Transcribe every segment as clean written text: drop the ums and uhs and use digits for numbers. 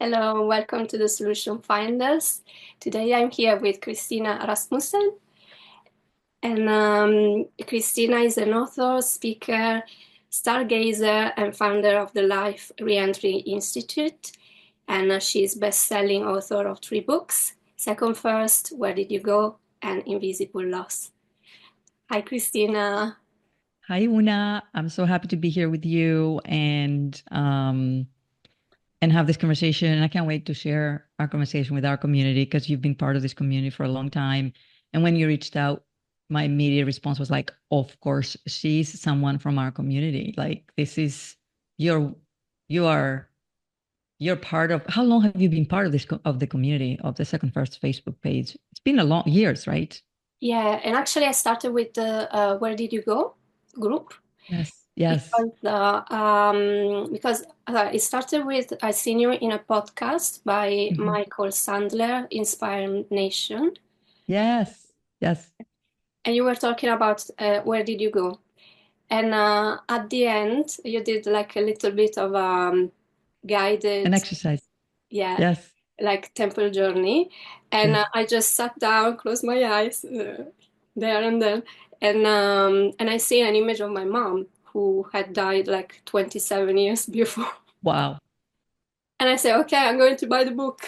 Hello, welcome to the Solution Finders. Today I'm here with Christina Rasmussen. And Christina is an author, speaker, stargazer, and founder of the Life Reentry Institute. And she's best-selling author of 3 books, Second First, Where Did You Go? And Invisible Loss. Hi, Christina. Hi, Una. I'm so happy to be here with you and have this conversation. And I can't wait to share our conversation with our community because you've been part of this community for a long time. And when you reached out, my immediate response was like, of course, she's someone from our community. Like this is you're you are you're part of how long have you been part of this of the community of the Second First Facebook page? It's been a long years, right? Yeah, and actually I started with the Where Did You Go group. Yes, yes. Because it started with I seen you in a podcast by Mhm. Michael Sandler, Inspire Nation, Yes, yes. and you were talking about where did you go? And at the end, you did like a little bit of An guided, exercise. yeah, Yes. like temple journey. And Yes. I just sat down, closed my eyes there and then, and I see an image of my mom who had died like 27 years before. Wow. And I say, okay, I'm going to buy the book.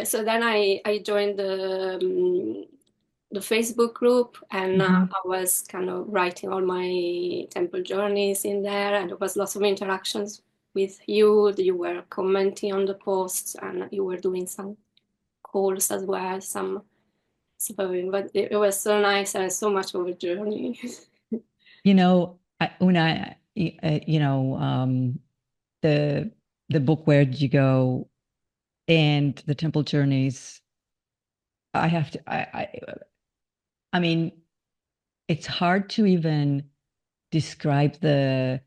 So then I joined the Facebook group, and Hmm. I was kind of writing all my temple journeys in there, and there was lots of interactions with you. You were commenting on the posts, and you were doing some calls as well, some but it was so nice and so much of a journey. Una, the the book Where Did You Go and the Temple Journeys. I have to. I mean, it's hard to even describe the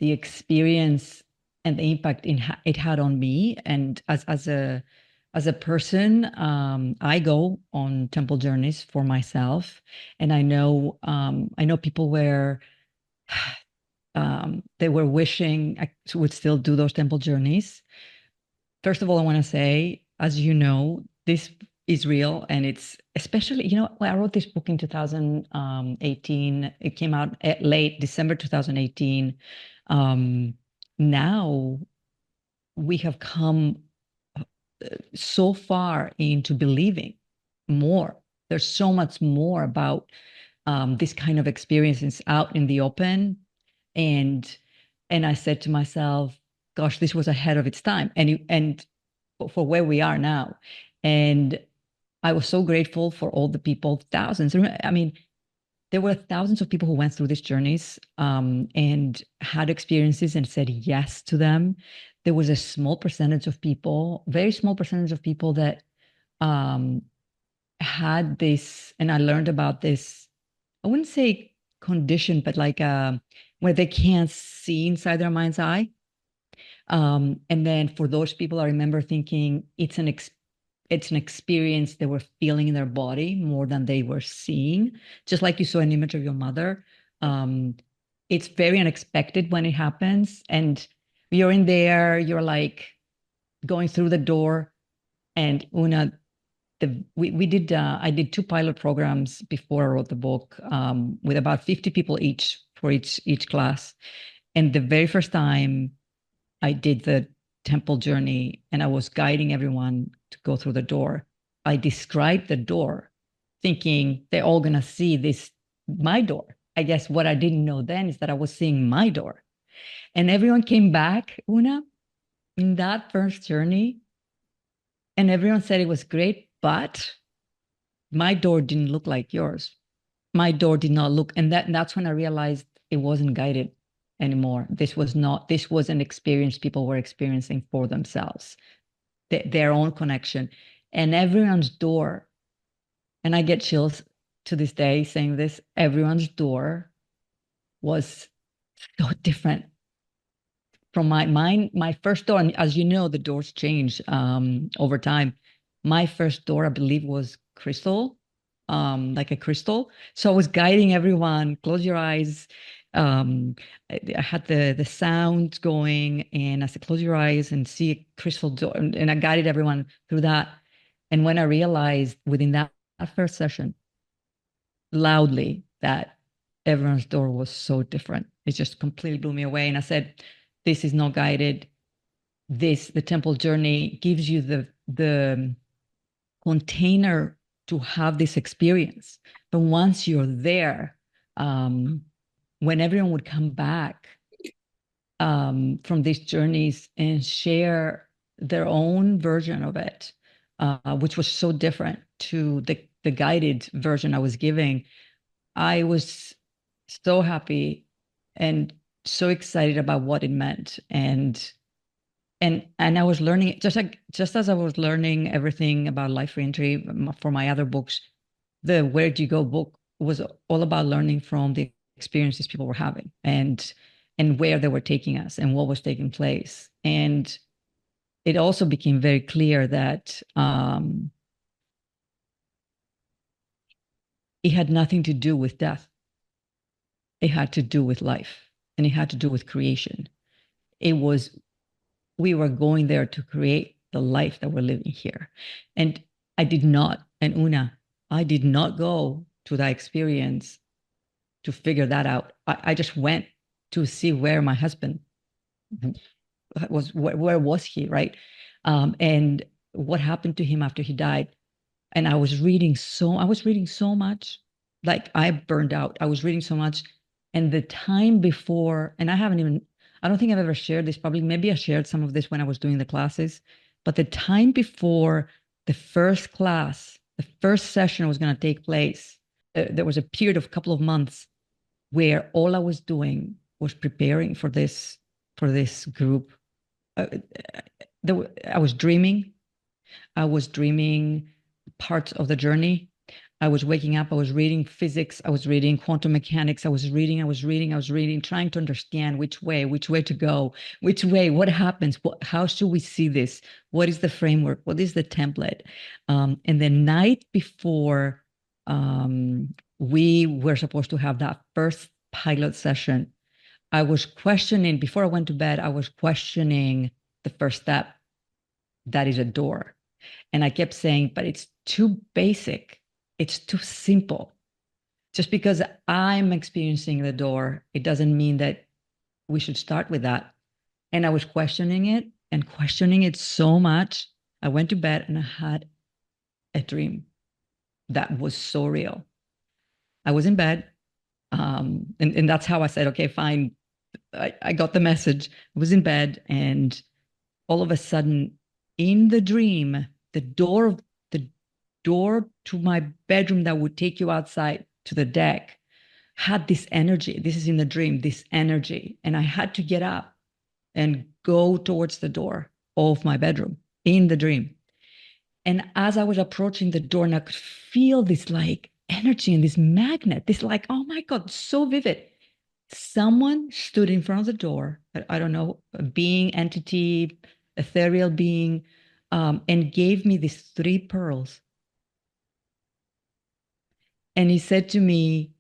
experience and the impact it had on me, and as a person. I go on temple journeys for myself, and I know people where they were wishing I would still do those temple journeys. First of all, I want to say, as you know, this is real, and it's especially, when I wrote this book in 2018. It came out at late December 2018. Now we have come so far into believing more. There's so much more about this kind of experiences out in the open, and I said to myself, "Gosh, this was ahead of its time," and for where we are now, and I was so grateful for all the people, thousands. I mean, there were thousands of people who went through these journeys and had experiences and said yes to them. There was a small percentage of people, very small percentage of people that um, had this, and I learned about this. I wouldn't say condition, but like where they can't see inside their mind's eye. And then for those people, I remember thinking it's an experience they were feeling in their body more than they were seeing. Just like you saw an image of your mother. Um, it's very unexpected when it happens, and you're in there. You're like going through the door, and Una, we did. I did 2 pilot programs before I wrote the book, with about 50 people each for each class. And the very first time I did the temple journey and I was guiding everyone to go through the door, I described the door thinking they're all going to see this, my door. I guess what I didn't know then is that I was seeing my door. And everyone came back, Una, in that first journey. And everyone said it was great, but my door didn't look like yours. My door did not look, and that's when I realized it wasn't guided anymore. This was an experience people were experiencing for themselves, their own connection. And everyone's door, and I get chills to this day saying this, everyone's door was so different from my first door. And as you know, the doors change over time. My first door, I believe, was crystal, like a crystal. So I was guiding everyone, close your eyes, I had the sound going, and I said, close your eyes and see a crystal door. And I guided everyone through that. And when I realized within that first session, loudly, that everyone's door was so different, it just completely blew me away. And I said, this is not guided. The temple journey gives you the container to have this experience. But once you're there, when everyone would come back from these journeys and share their own version of it, which was so different to the guided version I was giving, I was so happy and so excited about what it meant. And I was learning just as I was learning everything about life reentry for my other books, the Where Do You Go book was all about learning from the experiences people were having and where they were taking us and what was taking place. And it also became very clear that it had nothing to do with death. It had to do with life, and it had to do with creation. It was We were going there to create the life that we're living here. And I did not, and Una, I did not go to that experience to figure that out. I just went to see where my husband was, where was he, right? And what happened to him after he died. And I was reading so much, like I burned out. I was reading so much. And the time before, and I don't think I've ever shared this, probably maybe I shared some of this when I was doing the classes, but the time before the first class, the first session was going to take place, there was a period of a couple of months where all I was doing was preparing for this group. Uh, I was dreaming. I was dreaming parts of the journey. I was waking up, I was reading physics, I was reading quantum mechanics, I was reading, trying to understand which way to go, what happens, how should we see this? What is the framework? What is the template? And the night before we were supposed to have that first pilot session, I was questioning, before I went to bed, I was questioning the first step. That is a door. And I kept saying, but it's too basic. It's too simple. Just because I'm experiencing the door, it doesn't mean that we should start with that. And I was questioning it and questioning it so much. I went to bed and I had a dream that was so real. I was in bed. And that's how I said, okay, fine. I got the message. I was in bed, and all of a sudden, in the dream, the door to my bedroom that would take you outside to the deck had this energy. This is in the dream, this energy. And I had to get up and go towards the door of my bedroom in the dream. And as I was approaching the door, and I could feel this like energy and this magnet, this like, oh my God, so vivid. Someone stood in front of the door. I don't know, a being, entity, ethereal being, and gave me these 3 pearls. And he said to me,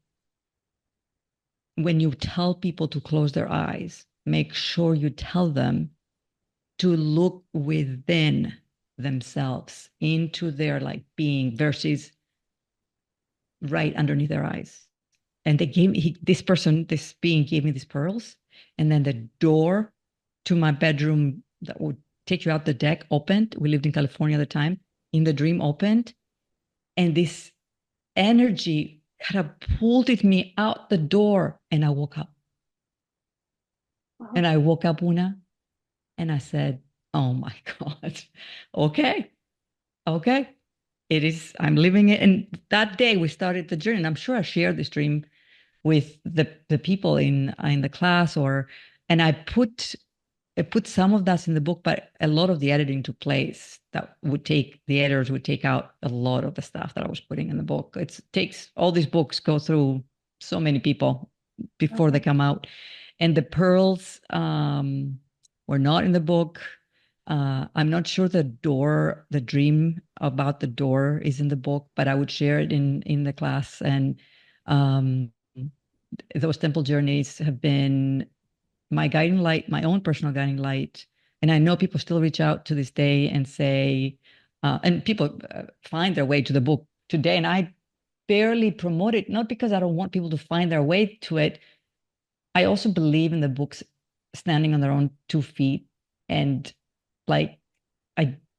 when you tell people to close their eyes, make sure you tell them to look within themselves into their like being versus right underneath their eyes. And they gave me, this being gave me these pearls. And then the door to my bedroom that would take you out the deck opened. We lived in California at the time. In the dream opened. And this energy kind of pulled me out the door, and I woke up. Wow. And I woke up, Una, and I said, oh my God, okay. I'm living it. And that day we started the journey. And I'm sure I shared this dream with the people in the class, and I put some of that in the book, but a lot of the editing took place. The editors would take out a lot of the stuff that I was putting in the book. It takes, all these books go through so many people before they come out. And the pearls were not in the book. I'm not sure the dream about the door is in the book, but I would share it in the class. And those temple journeys have been my guiding light, my own personal guiding light. And I know people still reach out to this day and say, and people find their way to the book today. And I barely promote it, not because I don't want people to find their way to it. I also believe in the books standing on their own 2 feet. And like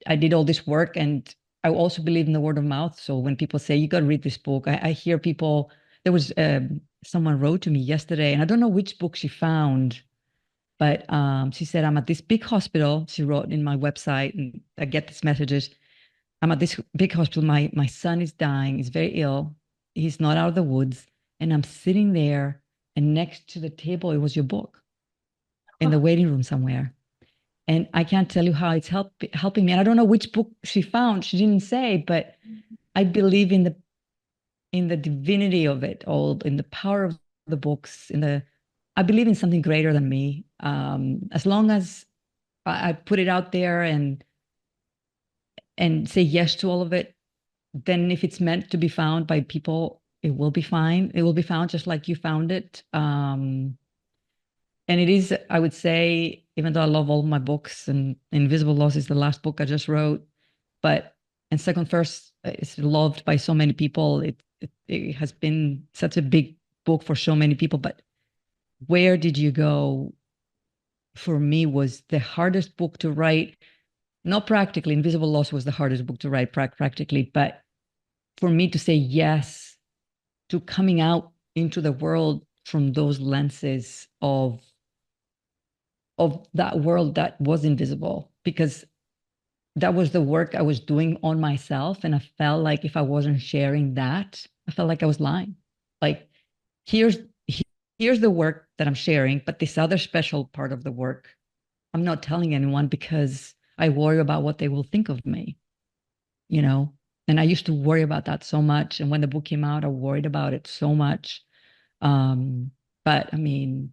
I did all this work, and I also believe in the word of mouth. So when people say you got to read this book, I hear people. There was someone wrote to me yesterday, and I don't know which book she found, but she said, I'm at this big hospital. She wrote in my website, and I get these messages. I'm at this big hospital. My son is dying. He's very ill. He's not out of the woods. And I'm sitting there, and next to the table, it was your book in the waiting room somewhere. And I can't tell you how it's helping me. And I don't know which book she found. She didn't say, but I believe in the divinity of it all, in the power of the books, I believe in something greater than me. As long as I put it out there and say yes to all of it, then if it's meant to be found by people, it will be fine. It will be found just like you found it. And it is, I would say, even though I love all my books, and Invisible Loss is the last book I just wrote, but and Second First is loved by so many people. It has been such a big book for so many people. But Where Did You Go, for me, was the hardest book to write. Not practically, Invisible Loss was the hardest book to write practically, but for me to say yes to coming out into the world from those lenses of that world that was invisible, because that was the work I was doing on myself. And I felt like if I wasn't sharing that, I felt like I was lying. Like, here's here's the work that I'm sharing, but this other special part of the work, I'm not telling anyone because I worry about what they will think of me, you know? And I used to worry about that so much. And when the book came out, I worried about it so much. But I mean,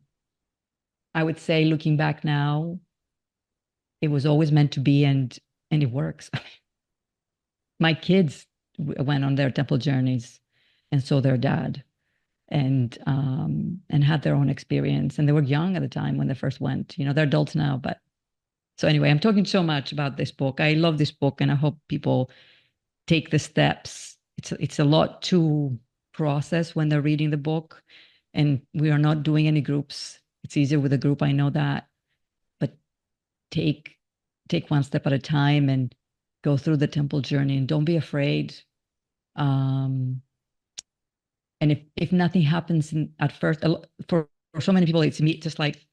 I would say looking back now, it was always meant to be, and it works. My kids went on their temple journeys, and so their dad, and had their own experience. And they were young at the time when they first went. You know, they're adults now, but so anyway, I'm talking so much about this book. I love this book, and I hope people take the steps. It's a lot to process when they're reading the book, and we are not doing any groups. It's easier with a group, I know that, but take one step at a time and go through the temple journey, and don't be afraid. Um, and if nothing happens at first, for so many people, it's just like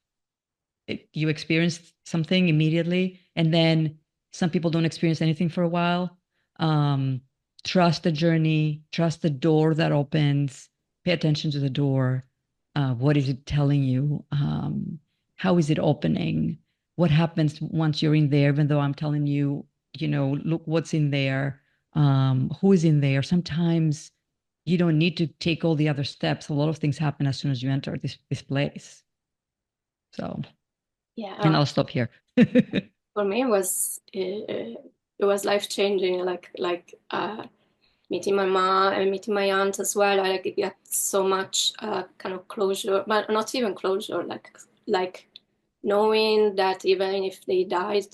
you experience something immediately, and then some people don't experience anything for a while. Trust the journey, trust the door that opens, pay attention to the door. What is it telling you? How is it opening? What happens once you're in there, even though I'm telling you, look what's in there, who is in there. Sometimes you don't need to take all the other steps. A lot of things happen as soon as you enter this place. So, Yeah, and I'll stop here. for me it was life changing. Meeting my mom and meeting my aunt as well. I get so much kind of closure, but not even closure. Like knowing that even if they died,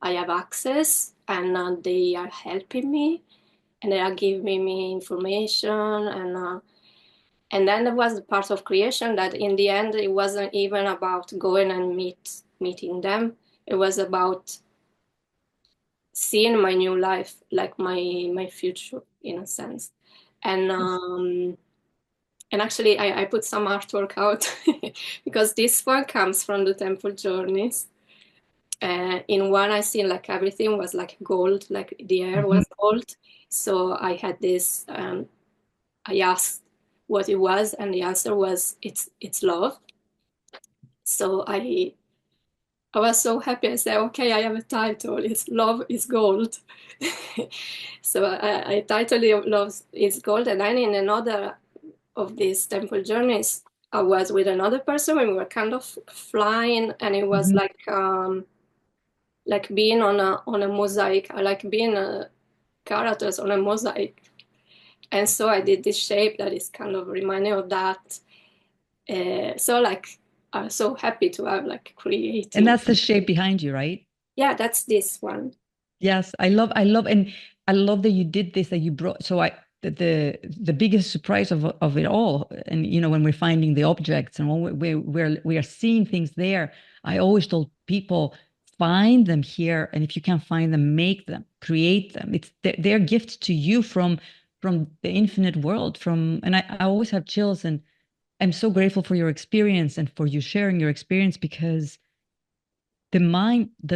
I have access, and they are helping me, and they are giving me information, and then there was the part of creation that in the end it wasn't even about going and meeting them. It was about seeing my new life, like my future in a sense. And actually I put some artwork out because this one comes from the temple journeys. In one I seen like everything was like gold, like the air was gold. So I had this I asked what it was, and the answer was it's love. So I was so happy. I said, okay, I have a title. It's Love is Gold. So I titled it Love is Gold. And then in another of these temple journeys, I was with another person and we were kind of flying, and it was like being on a mosaic, like being characters on a mosaic. And so I did this shape that is kind of reminding of that. So like I'm so happy to have like creating. And that's the shape behind you, right? Yeah, that's this one. Yes, and I love that you did this, that you brought. So the biggest surprise of it all, and when we're finding the objects and when we are seeing things there, I always told people, find them here, and if you can't find them, make them, create them. It's they're gifts to you from the infinite world. And I always have chills, and I'm so grateful for your experience and for you sharing your experience, because the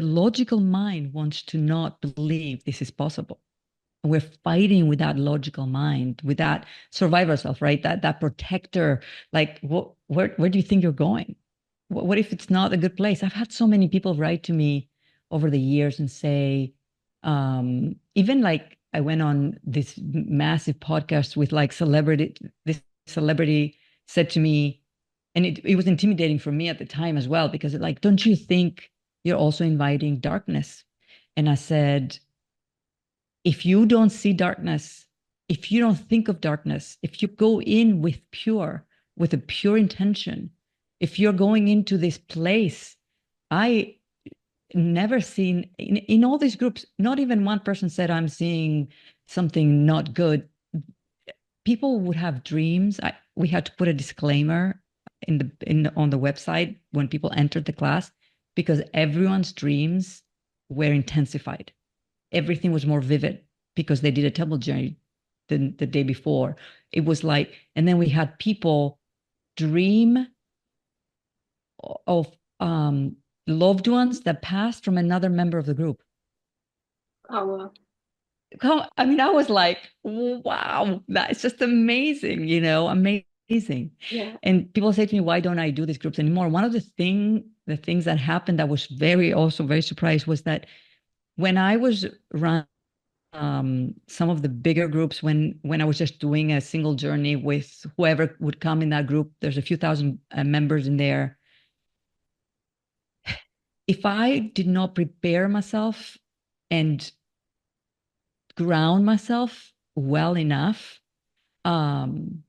logical mind wants to not believe this is possible. We're fighting with that logical mind, with that survivor self, right? That protector. Like, where do you think you're going? What if it's not a good place? I've had so many people write to me over the years and say, even like I went on this massive podcast with like celebrity. This celebrity said to me, and it was intimidating for me at the time as well, because like, don't you think you're also inviting darkness? And I said, if you don't see darkness, if you don't think of darkness, if you go in with a pure intention, if you're going into this place, I never seen in all these groups, not even one person said, I'm seeing something not good. People would have dreams. We had to put a disclaimer on the website when people entered the class, because everyone's dreams were intensified. Everything was more vivid because they did a temple journey the day before. It was like, and then we had people dream of loved ones that passed from another member of the group. Oh, wow. I mean, I was like, wow, that's just amazing, amazing. Yeah. And people say to me, why don't I do these groups anymore? One of the things that happened that was also very surprised was that when I was running some of the bigger groups, when I was just doing a single journey with whoever would come in that group, there's a few thousand members in there. If I did not prepare myself and ground myself well enough, um,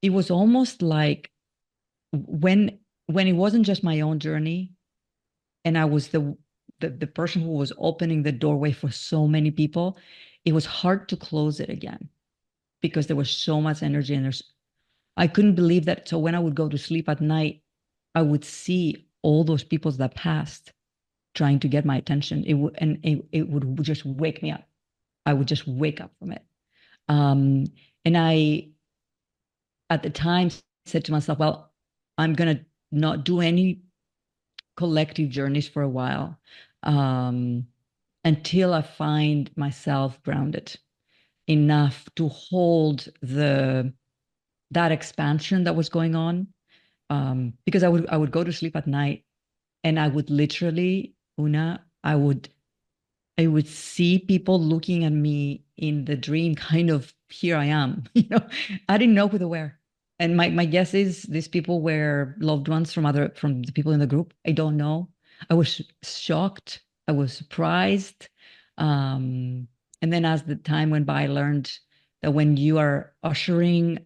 it was almost like when it wasn't just my own journey, and I was the person who was opening the doorway for so many people, it was hard to close it again, because there was so much energy, and I couldn't believe that. So when I would go to sleep at night, I would see all those people that passed trying to get my attention. It would just wake me up. I would just wake up from it. And I, at the time, said to myself, well, I'm going to not do any collective journeys for a while, until I find myself grounded enough to hold that expansion that was going on. Because I would go to sleep at night, and I would literally, I would see people looking at me in the dream, kind of, here I am. I didn't know who they were. And my guess is these people were loved ones from the people in the group. I don't know. I was shocked. I was surprised. And then as the time went by, I learned that when you are ushering,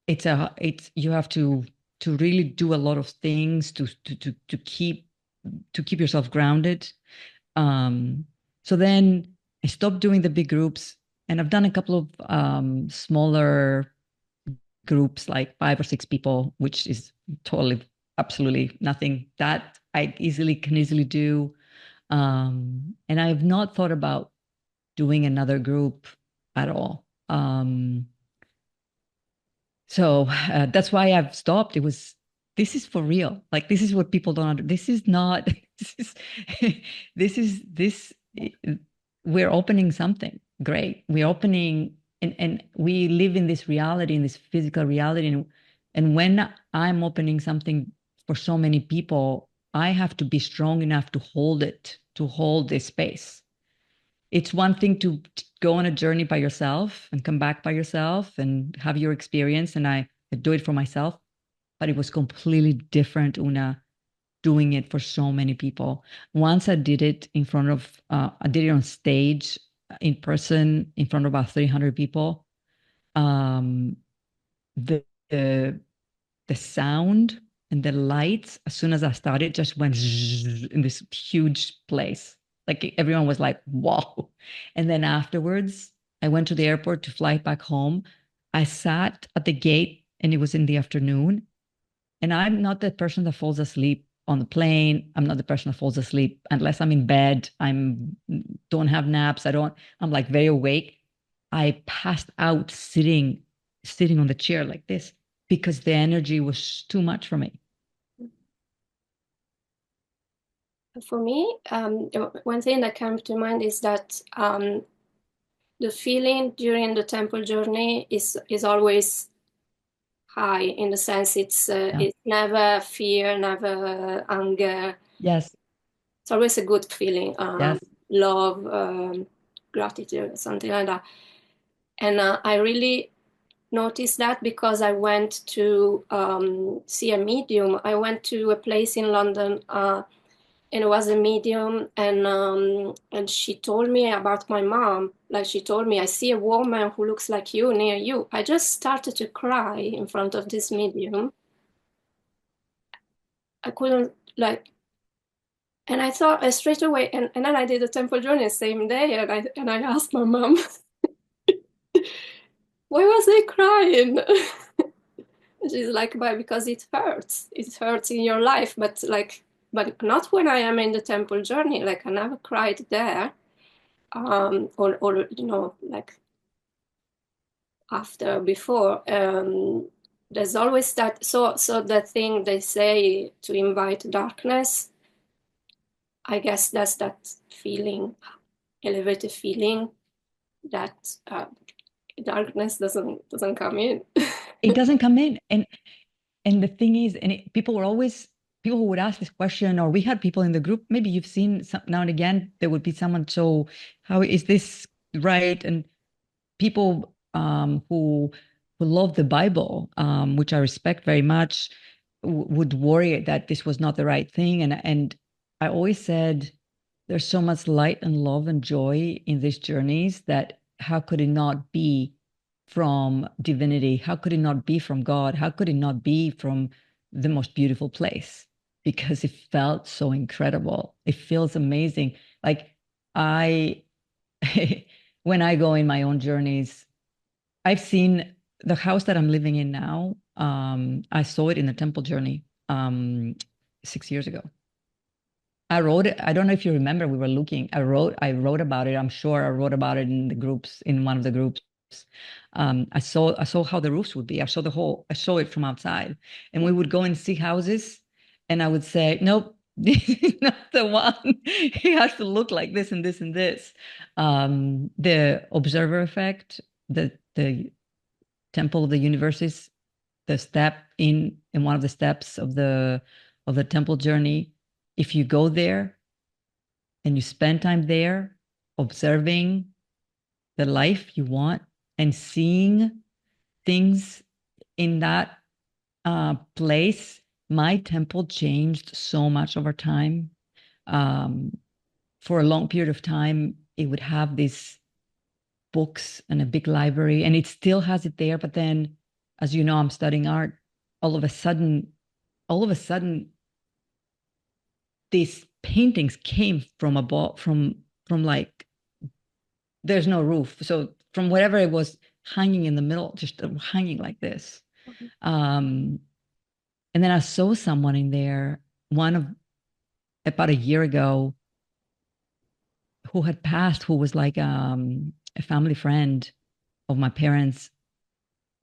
you have to really do a lot of things to keep yourself grounded. So then I stopped doing the big groups, and I've done a couple of smaller groups, like 5 or 6 people, which is totally, absolutely nothing that I can easily do. And I have not thought about doing another group at all. So that's why I've stopped. This is for real. Like, this is what people don't understand. This is not, this, we're opening something great. We're opening, and we live in this reality, in this physical reality. And when I'm opening something for so many people, I have to be strong enough to hold it, to hold this space. It's one thing to go on a journey by yourself and come back by yourself and have your experience. And I do it for myself, but it was completely different, Una, doing it for so many people. Once I did it I did it on stage, in person, in front of about 300 people. Um, the the sound and the lights, as soon as I started, just went in this huge place. Like everyone was like, wow. And then afterwards, I went to the airport to fly back home. I sat at the gate and it was in the afternoon. And I'm not the person that falls asleep on the plane. I'm not the person that falls asleep unless I'm in bed. I'm don't have naps. I'm like very awake. I passed out sitting on the chair like this because the energy was too much for me. For me, one thing that comes to mind is that the feeling during the temple journey is always high, in the sense it's never fear, never anger. Yes. It's always a good feeling, Yes. love, gratitude, something like that. And I really noticed that because I went to see a medium. I went to a place in London, and it was a medium, and she told me about my mom. Like, she told me, I see a woman who looks like you near you. I just started to cry in front of this medium. I couldn't, like, and I thought straight away, and then I did the temple journey the same day, and I asked my mom, why was I crying? She's like, but because it hurts. It hurts in your life, but not when I am in the temple journey. Like, I never cried there. Or like after, before. There's always that. So the thing they say to invite darkness, I guess that's that feeling, elevated feeling that darkness doesn't come in. It doesn't come in. And the thing is, people would ask this question, or we had people in the group, maybe you've seen some, now and again, there would be someone, so how is this right? And people who love the Bible, which I respect very much, would worry that this was not the right thing. And I always said, there's so much light and love and joy in these journeys that how could it not be from divinity? How could it not be from God? How could it not be from the most beautiful place? Because it felt so incredible. It feels amazing. Like I, when I go in my own journeys, I've seen the house that I'm living in now. I saw it in the temple journey 6 years ago. I wrote it. I don't know if you remember, we were looking. I wrote about it. I'm sure I wrote about it in the groups, in one of the groups. I saw how the roofs would be. I saw it from outside. And we would go and see houses, and I would say, nope, this is not the one. It has to look like this and this and this. The observer effect, the temple of the universes, the step in one of the steps of the temple journey. If you go there and you spend time there observing the life you want and seeing things in that place, my temple changed so much over time. For a long period of time, it would have these books and a big library, and it still has it there. But then, as you know, I'm studying art. All of a sudden, these paintings came from above, from like there's no roof, so from whatever it was hanging in the middle, just hanging like this. um and then I saw someone in there, one of about a year ago, who had passed, who was like a family friend of my parents.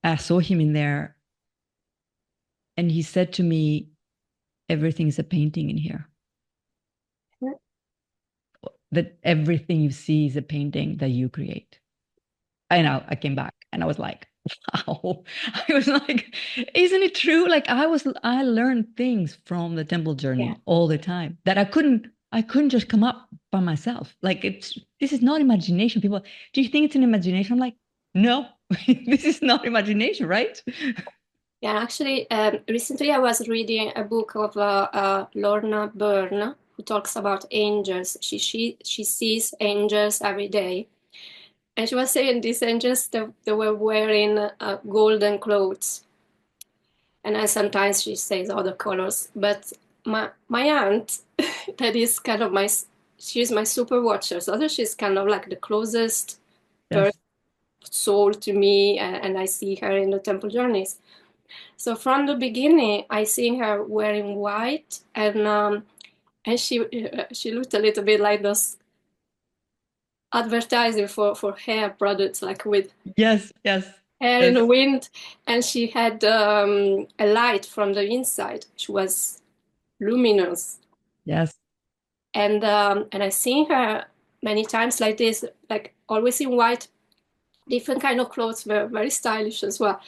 I saw him in there, and he said to me, everything's a painting in here. That everything you see is a painting that you create. I know, I came back and I was like, wow. I was like, isn't it true? Like I learned things from the temple Yeah. journey all the time that I couldn't just come up by myself. Like this is not imagination. People, do you think it's an imagination? I'm like, no, this is not imagination, right? Yeah, actually, recently I was reading a book of Lorna Byrne, who talks about angels. She sees angels every day, and she was saying these angels, they were wearing golden clothes, And then sometimes she says other colors. But my aunt, that is kind of she's my super watcher. So she's kind of like the closest Yes. soul to me, and I see her in the temple journeys. So from the beginning, I see her wearing white, and she looked a little bit like those advertising for hair products, like with Yes, yes, hair in yes, the wind. And she had a light from the inside, which was luminous. yes, And I seen her many times like this, like always in white, different kind of clothes, very stylish as well.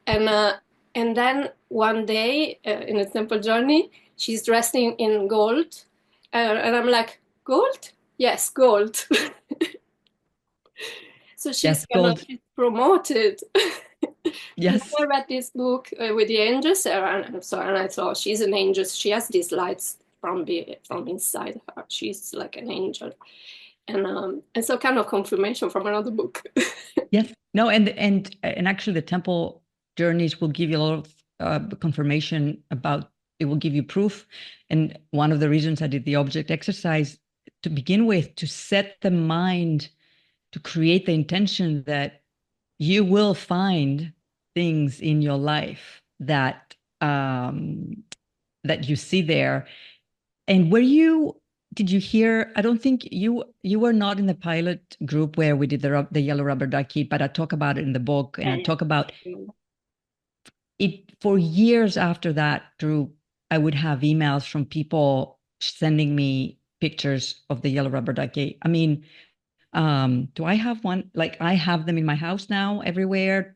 And uh, and then one day in a temple journey, she's dressed in gold, and I'm like, gold? Yes, gold. So she's yes, kind of gold. she's promoted. And Yes, I read this book with the angels, and I thought she's an angel. She has these lights from inside her. She's like an angel, and so kind of confirmation from another book. yes. No, and actually, the temple journeys will give you a lot of confirmation about. It will give you proof, and one of the reasons I did the object exercise to begin with, to set the mind, to create the intention that you will find things in your life that you see there. And did you hear? I don't think you were not in the pilot group where we did the yellow rubber ducky, but I talk about it in the book, and Yeah, I yeah. talk about it for years after that group. I would have emails from people sending me pictures of the yellow rubber ducky. I mean, do I have one? Like I have them in my house now everywhere.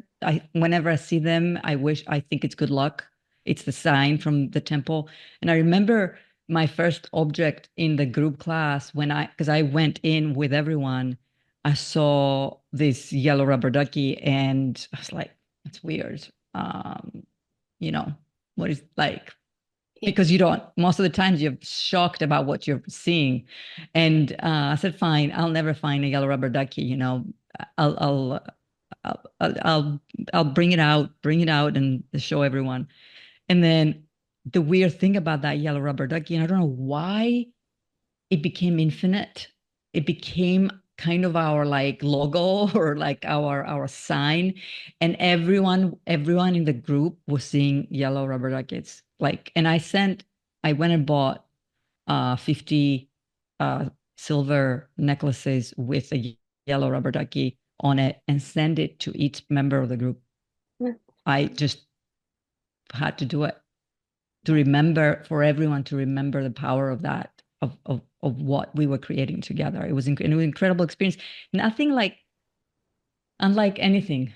Whenever I see them, I think it's good luck. It's the sign from the temple. And I remember my first object in the group class because I went in with everyone, I saw this yellow rubber ducky and I was like, that's weird. You know, what is like Yeah. because you don't most of the times you're shocked about what you're seeing. And I said, fine, I'll never find a yellow rubber ducky, i'll i'll I'll bring it out and show everyone. And then the weird thing about that yellow rubber ducky, and I don't know why it became infinite. It became kind of our like logo or like our sign. And everyone in the group was seeing yellow rubber duckies. Like, and I went and bought 50 uh silver necklaces with a yellow rubber ducky on it and sent it to each member of the group. I just had to do it to remember, for everyone to remember the power of that, of what we were creating together. It was an incredible experience. Nothing like unlike anything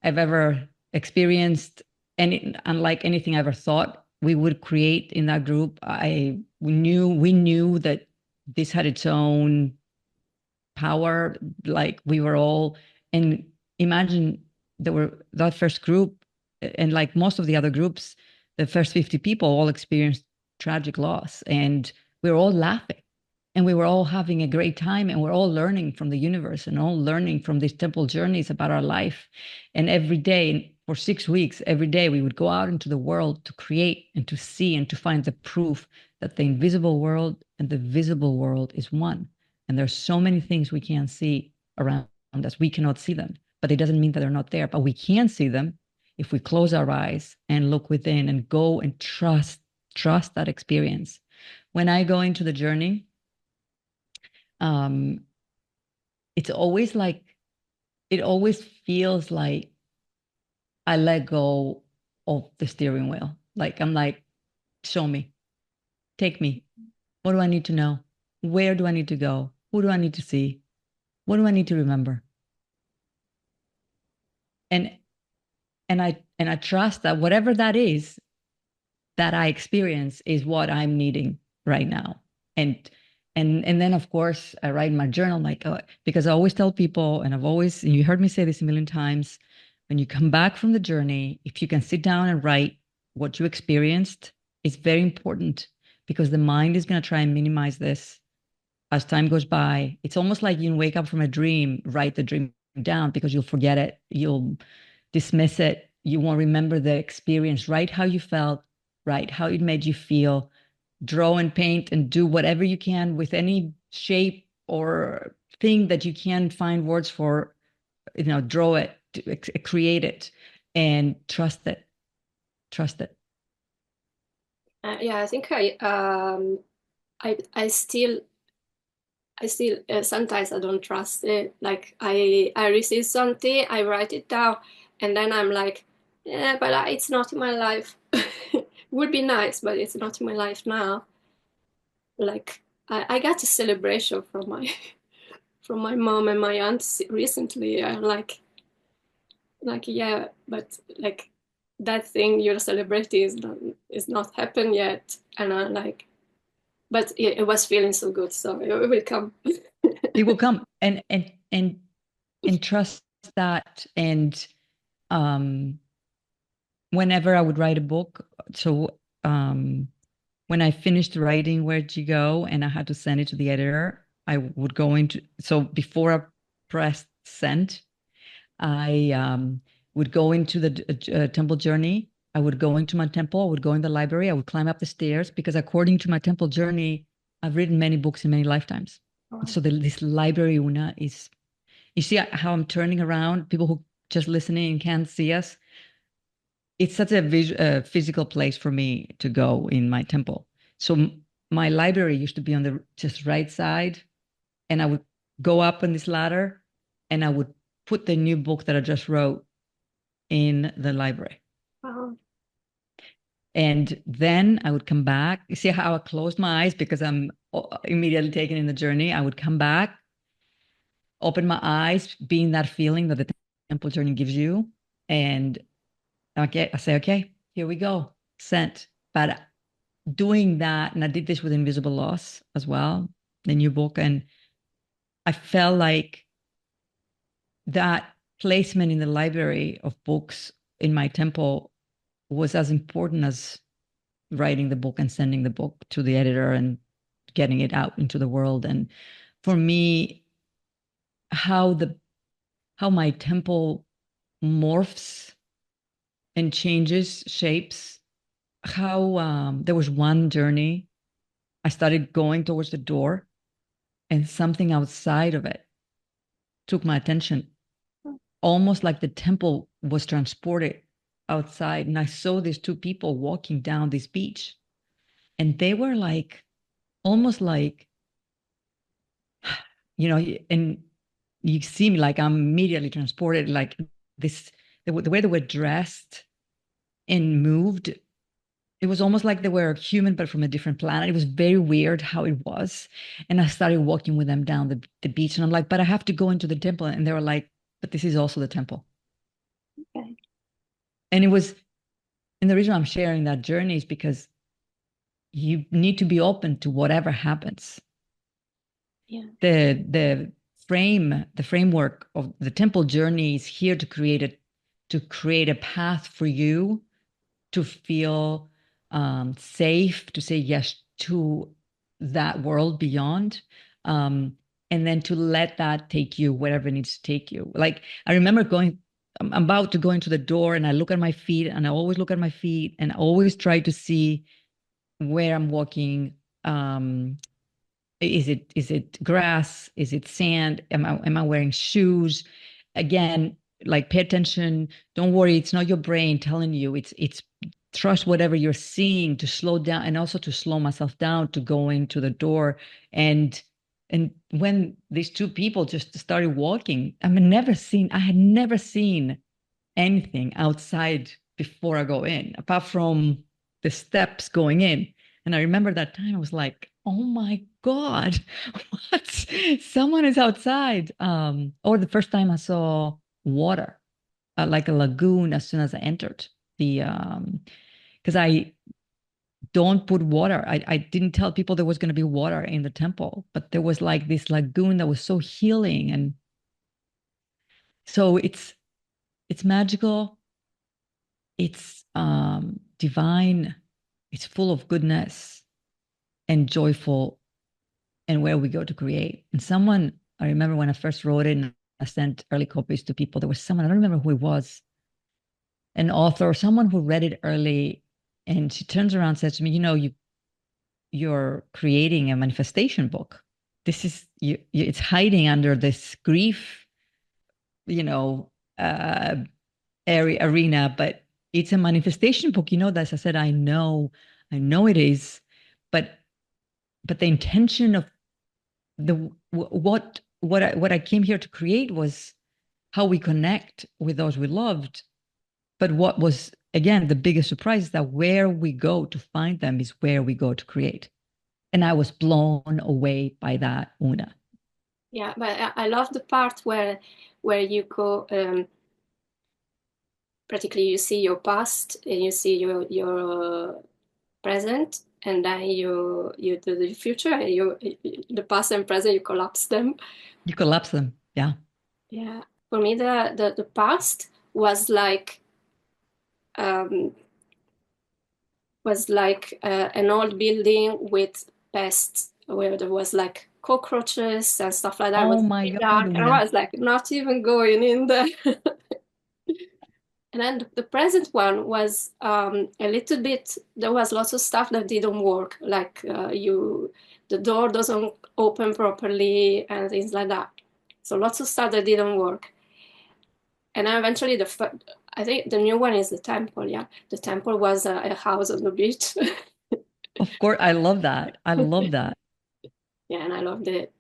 I've ever experienced, and unlike anything I ever thought we would create in that group. We knew that this had its own power. Like we were all, and imagine there were that first group, and like most of the other groups, the first 50 people all experienced tragic loss, and we were all laughing, and we were all having a great time, and we're all learning from the universe and all learning from these temple journeys about our life. And every day for 6 weeks, every day we would go out into the world to create and to see and to find the proof that the invisible world and the visible world is one. And there's so many things we can't see around us. We cannot see them, but it doesn't mean that they're not there. But we can see them if we close our eyes and look within and go and trust that experience. When I go into the journey, um, it's always like it always feels like I let go of the steering wheel. Like I'm like, show me, take me. What do I need to know? Where do I need to go? Who do I need to see? What do I need to remember? And and I trust that whatever that is that I experience is what I'm needing right now. And and then of course I write in my journal like because I always tell people, and you heard me say this a million times, when you come back from the journey, if you can sit down and write what you experienced, it's very important, because the mind is going to try and minimize this as time goes by. It's almost like you wake up from a dream, write the dream down, because you'll forget it, you'll dismiss it, You won't remember the experience. Write how you felt, write how it made you feel. Draw and paint and do whatever you can with any shape or thing that you can find words for. Draw it, create it, and trust it. Trust it. Yeah, I think I still sometimes I don't trust it. Like I receive something, I write it down, and then I'm like, yeah, but it's not in my life. Would be nice, but it's not in my life now. Like I got a celebration from my from my mom and my aunt recently. I'm like yeah, but like that thing you're celebrating is not happened yet, and I'm like, but it was feeling so good, so it will come. It will come, and trust that. And um whenever I would write a book, so when I finished writing Where'd You Go and I had to send it to the editor, I would go into, so before I pressed send, I would go into the temple journey. I would go into my temple. I would go in the library. I would climb up the stairs because, according to my temple journey, I've written many books in many lifetimes. Wow. So this library, Una, is, you see how I'm turning around? People who just listening and can't see us. It's such a physical place for me to go in my temple. So my library used to be on the just right side, and I would go up on this ladder, and I would put the new book that I just wrote in the library. Wow. And then I would come back. You see how I closed my eyes because I'm immediately taken in the journey. I would come back, open my eyes, be in that feeling that the temple journey gives you. And okay, I say, okay, here we go, sent. But doing that, and I did this with Invisible Loss as well, the new book, and I felt like that placement in the library of books in my temple was as important as writing the book and sending the book to the editor and getting it out into the world. And for me, how my temple morphs and changes shapes, how there was one journey I started going towards the door, and something outside of it took my attention, almost like the temple was transported outside. And I saw these two people walking down this beach, and they were like, almost like, and you see me like I'm immediately transported, like this, the way they were dressed and moved. It was almost like they were human, but from a different planet. It was very weird how it was. And I started walking with them down the beach. And I'm like, but I have to go into the temple. And they were like, but this is also the temple. Okay. And it was, and the reason I'm sharing that journey is because you need to be open to whatever happens. Yeah. The framework of the temple journey is here to create a path for you to feel safe, to say yes to that world beyond, and then to let that take you wherever it needs to take you. Like I remember I'm about to go into the door, and I look at my feet, and I always look at my feet, and I always try to see where I'm walking. Is it grass? Is it sand? Am I wearing shoes? Again, like pay attention. Don't worry, it's not your brain telling you. It's trust whatever you're seeing, to slow down, and also to slow myself down to go into the door. And when these two people just started walking, I had never seen anything outside before I go in, apart from the steps going in. And I remember that time I was like, oh my God, what? Someone is outside. Or the first time I saw water, like a lagoon as soon as I entered because I don't put water. I didn't tell people there was going to be water in the temple, but there was like this lagoon that was so healing. And so it's magical. It's divine. It's full of goodness and joyful, and where we go to create. And someone, I remember when I first wrote it and I sent early copies to people, there was someone, I don't remember who it was. an author or someone who read it early, and she turns around and says to me, you're creating a manifestation book. This is it's hiding under this grief, you know, uh, arena, but it's a manifestation book. As I said, I know it is, but the intention of the what I came here to create was how we connect with those we loved. But what was, again, the biggest surprise is that where we go to find them is where we go to create. And I was blown away by that, Una. Yeah, but I love the part where you go, practically you see your past and you see your present, and then you do the future, and the past and present, you collapse them. You collapse them. Yeah. Yeah, for me the past was like, um, an old building with pests, where there was like cockroaches and stuff like that. It Oh was my very God, dark, and I Una. was like not even going in there. And then the present one was, a little bit, there was lots of stuff that didn't work, like, the door doesn't open properly and things like that. So lots of stuff that didn't work. And then eventually I think the new one is the temple. Yeah, the temple was a house on the beach. Of course, I love that. I love that. Yeah, and I loved it.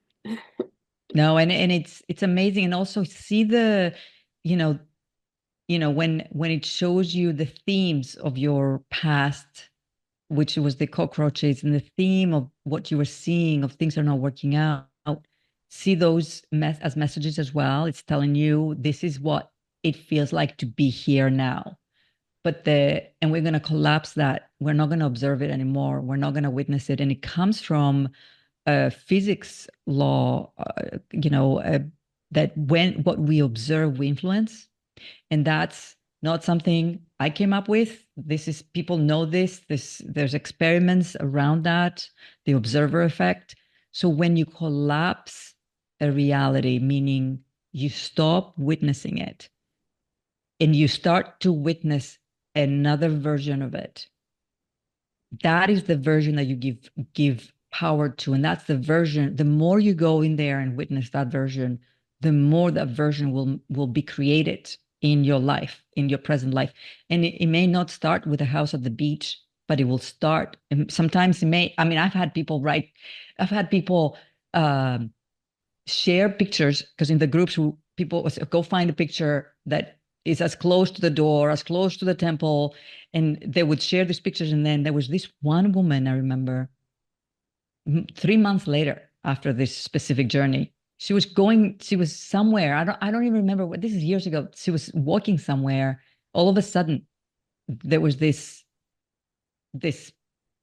No, and it's amazing. And also see you know, when it shows you the themes of your past, which was the cockroaches, and the theme of what you were seeing of things are not working out. See those as messages as well. It's telling you this is what it feels like to be here now. And we're going to collapse that. We're not going to observe it anymore. We're not going to witness it. And it comes from a physics law, that when what we observe, we influence. And that's not something I came up with. This is, people know this. There's experiments around that, the observer effect. So when you collapse a reality, meaning you stop witnessing it and you start to witness another version of it, that is the version that you give power to. And that's the version. The more you go in there and witness that version, the more that version will be created in your life, in your present life. And it may not start with a house at the beach, but it will start. And sometimes it may, I mean, I've had people share pictures, because in the groups, people go find a picture that is as close to the door, as close to the temple, and they would share these pictures. And then there was this one woman, I remember, 3 months later, after this specific journey, she was somewhere. I don't even remember what, this is years ago. She was walking somewhere. All of a sudden, there was this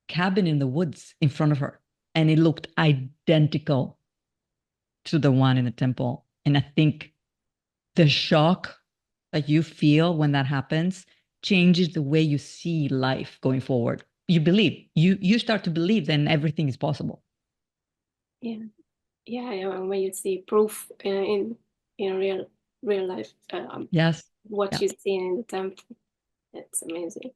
cabin in the woods in front of her, and it looked identical to the one in the temple. And I think the shock that you feel when that happens changes the way you see life going forward. You start to believe, then everything is possible. Yeah, yeah. When you see proof in real life, Yes. what Yeah. you see in the temple, it's amazing.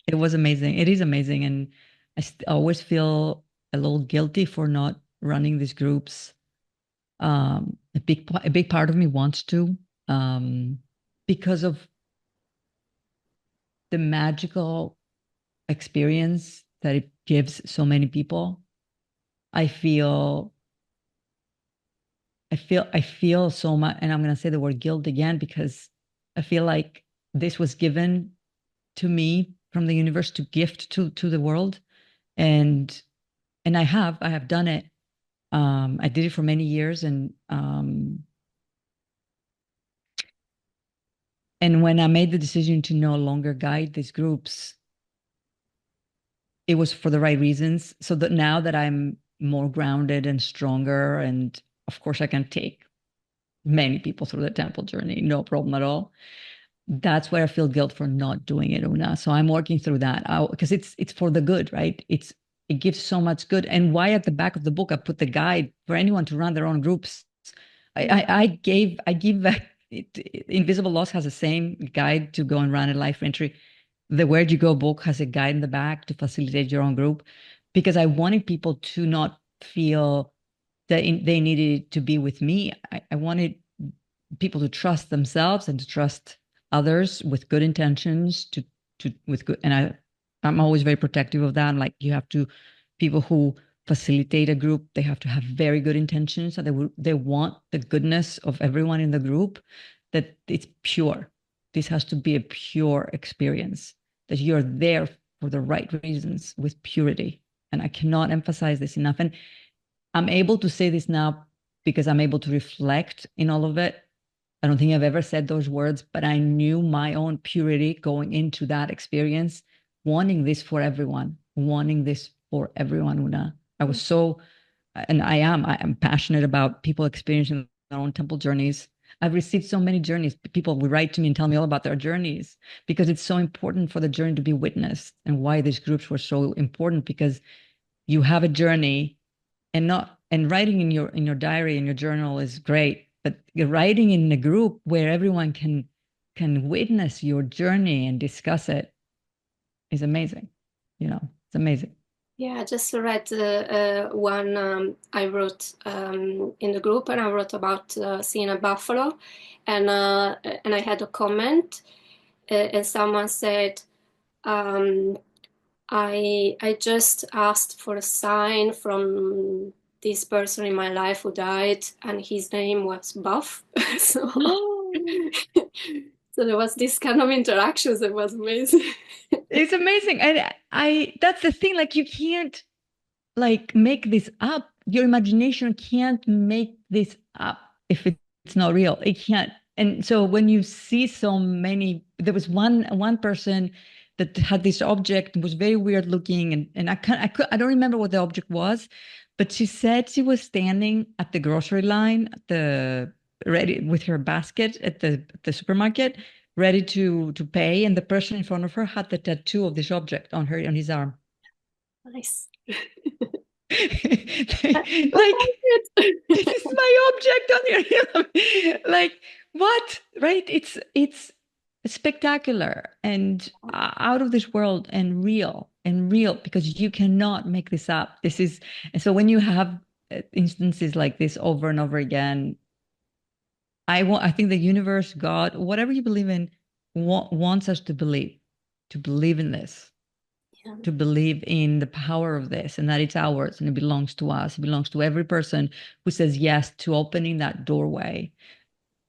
It was amazing. It is amazing. And I always feel a little guilty for not running these groups. A big part of me wants to, because of the magical experience that it gives so many people. I feel I feel so much, and I'm going to say the word guilt again, because I feel like this was given to me from the universe to gift to the world. And I have done it. I did it for many years, and when I made the decision to no longer guide these groups, it was for the right reasons. So that now that I'm more grounded and stronger, and of course I can take many people through the temple journey, no problem at all. That's where I feel guilt for not doing it, Una. So I'm working through that because it's for the good, right? It gives so much good. And why at the back of the book I put the guide for anyone to run their own groups. I give Invisible Loss has the same guide to go and run a life reentry. The Where You Go book has a guide in the back to facilitate your own group, because I wanted people to not feel that they needed to be with me. I wanted people to trust themselves and to trust others with good intentions to with good. And I'm always very protective of that. Like, you have to, people who facilitate a group, they have to have very good intentions, and they want the goodness of everyone in the group, that it's pure. This has to be a pure experience, that you're there for the right reasons with purity. And I cannot emphasize this enough. And I'm able to say this now because I'm able to reflect in all of it. I don't think I've ever said those words, but I knew my own purity going into that experience, wanting this for everyone, wanting this for everyone, Una. I was so, and I am passionate about people experiencing their own temple journeys. I've received so many journeys. People will write to me and tell me all about their journeys, because it's so important for the journey to be witnessed, and why these groups were so important, because you have a journey, and not, and writing in your diary, in your journal is great, but writing in a group where everyone can witness your journey and discuss it is amazing. It's amazing. Yeah, I just read one I wrote in the group, and I wrote about seeing a buffalo, and I had a comment, and someone said, um, I just asked for a sign from this person in my life who died, and his name was Buff. So, so there was this kind of interactions. It was amazing. It's amazing. And I that's the thing, like, you can't, like, make this up. Your imagination can't make this up if it's not real. It can't. And so when you see so many, there was one person that had this object, was very weird looking, and I don't remember what the object was, but she said she was standing at the grocery line, at the ready with her basket at the supermarket, ready to pay, and the person in front of her had the tattoo of this object on his arm. Nice. Like, this is my object on your hip. Like, what? Right? It's spectacular and out of this world, and real, because you cannot make this up. This is, and so when you have instances like this over and over again, I think the universe, God, whatever you believe in, wants us to believe in this, Yeah. to believe in the power of this, and that it's ours and it belongs to us. It belongs to every person who says yes to opening that doorway.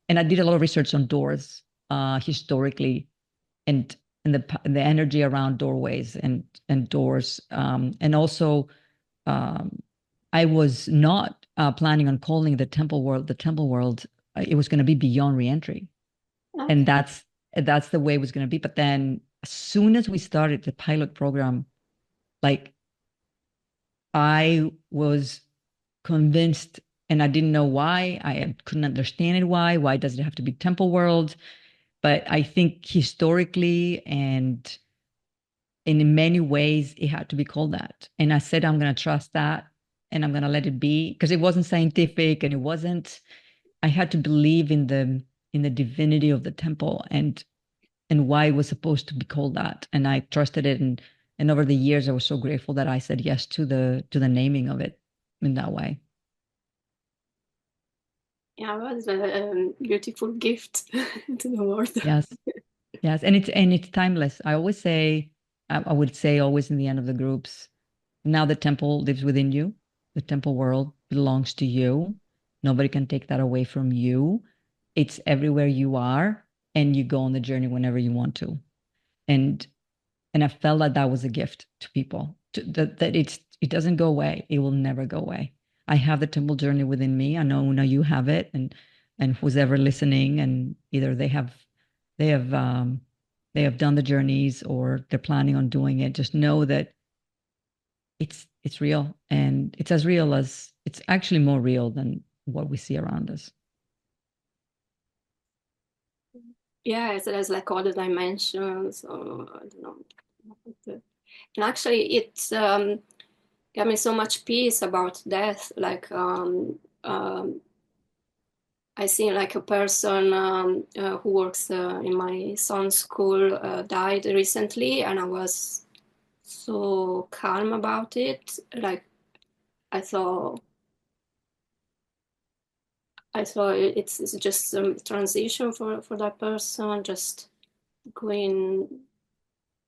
And I did a lot of research on doors historically, and the energy around doorways and doors. And also, um, I was not planning on calling the temple world the temple world. It was going to be beyond reentry, and Okay. that's the way it was going to be. But then, as soon as we started the pilot program, like, I was convinced, and I didn't know why. I couldn't understand it. Why does it have to be temple world? But I think historically and in many ways it had to be called that. And I said, I'm going to trust that, and I'm going to let it be, because it wasn't scientific, and it wasn't, I had to believe in the divinity of the temple, and why it was supposed to be called that. And I trusted it. And over the years, I was so grateful that I said yes to the naming of it in that way. Yeah, it was a beautiful gift to the world. Yes. Yes. And it's timeless. I always say, I would say always in the end of the groups, now the temple lives within you. The temple world belongs to you. Nobody can take that away from you. It's everywhere you are, and you go on the journey whenever you want to. And and I felt like that was a gift to people, that it doesn't go away. It will never go away. I have the temple journey within me. I know now you have it, and who's ever listening, and either they have they have done the journeys or they're planning on doing it. Just know that it's real, and it's as real as, it's actually more real than what we see around us. Yeah, it has like all the dimensions, or I don't know. And actually, it gave me so much peace about death. Like, I seen like a person who works in my son's school died recently, and I was so calm about it. Like I thought, it's just a transition for that person, just going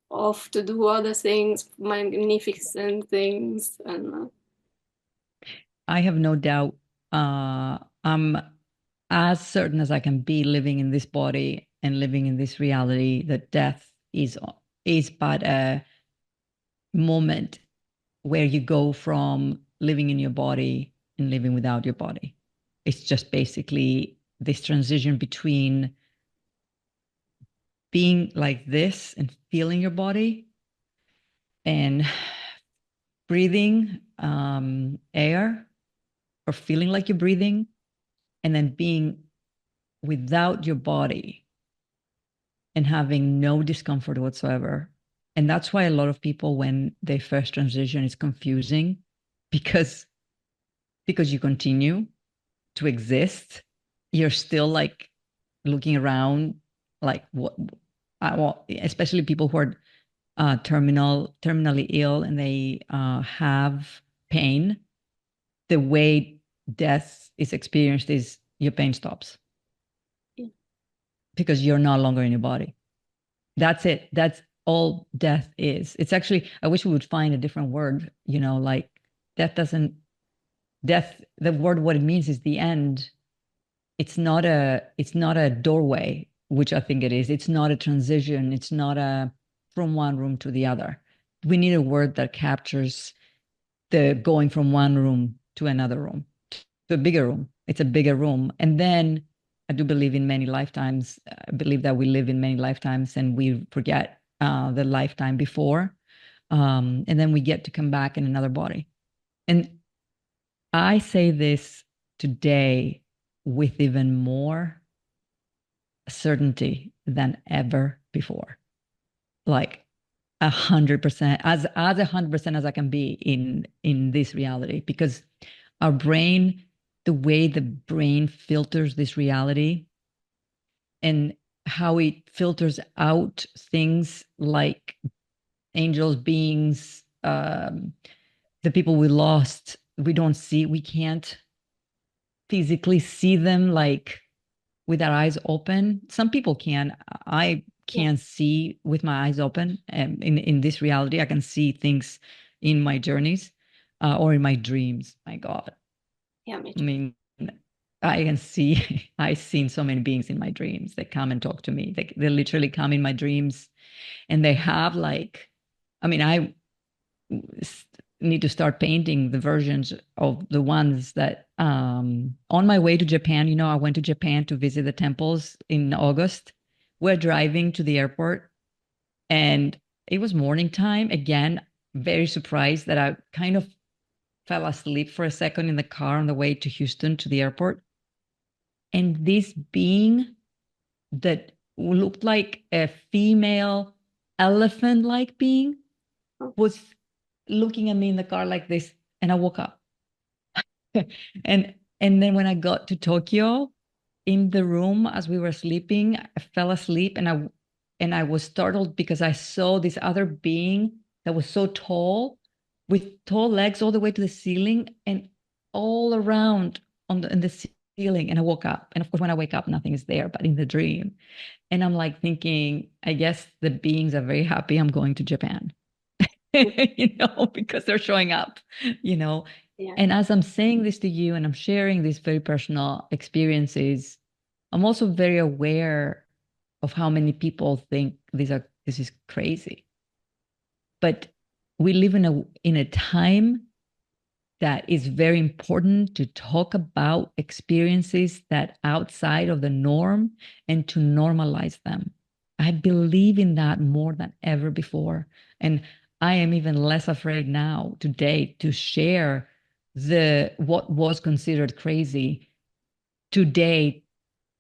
off to do other things, magnificent things, and I have no doubt. I'm as certain as I can be living in this body and living in this reality that death is but a moment where you go from living in your body and living without your body. It's just basically this transition between being like this and feeling your body and breathing air or feeling like you're breathing, and then being without your body and having no discomfort whatsoever. And that's why a lot of people, when they first transition, it's confusing because you continue to exist. You're still like looking around, like what? Well, especially people who are terminally ill and they have pain. The way death is experienced is your pain stops yeah, because you're no longer in your body. That's it. That's all death is. It's actually, I wish we would find a different word, like death doesn't, death, the word, what it means is the end. It's not a doorway, which I think it is. It's not a transition. It's not a from one room to the other. We need a word that captures the going from one room to another room, to a bigger room. It's a bigger room. And then I do believe in many lifetimes. I believe that we live in many lifetimes and we forget the lifetime before. And then we get to come back in another body. And I say this today with even more certainty than ever before. Like 100%, as 100% as I can be in this reality, because our brain, the way the brain filters this reality and how it filters out things like angels, beings, the people we lost, we can't physically see them like with our eyes open. Some people can. I yeah, can see with my eyes open. In this reality, I can see things in my journeys or in my dreams. My God, yeah, me I too. mean, I can see. I've seen so many beings in my dreams. They come and talk to me. They literally come in my dreams, and they have like, I mean, I need to start painting the versions of the ones that on my way to Japan, I went to Japan to visit the temples in August. We're driving to the airport and it was morning time. Again, very surprised that I kind of fell asleep for a second in the car on the way to Houston to the airport. And this being that looked like a female elephant like being Oh, was looking at me in the car like this, and I woke up. And then when I got to Tokyo, in the room as we were sleeping, I fell asleep, and I was startled because I saw this other being that was so tall, with tall legs all the way to the ceiling and all around in the ceiling. And I woke up, and of course, when I wake up, nothing is there, but in the dream, and I'm like thinking, I guess the beings are very happy I'm going to Japan. Because they're showing up, you know. yeah, And as I'm saying this to you and I'm sharing these very personal experiences, I'm also very aware of how many people think this is crazy. But we live in a time that is very important to talk about experiences that outside of the norm and to normalize them. I believe in that more than ever before. And I am even less afraid now today to share the what was considered crazy today,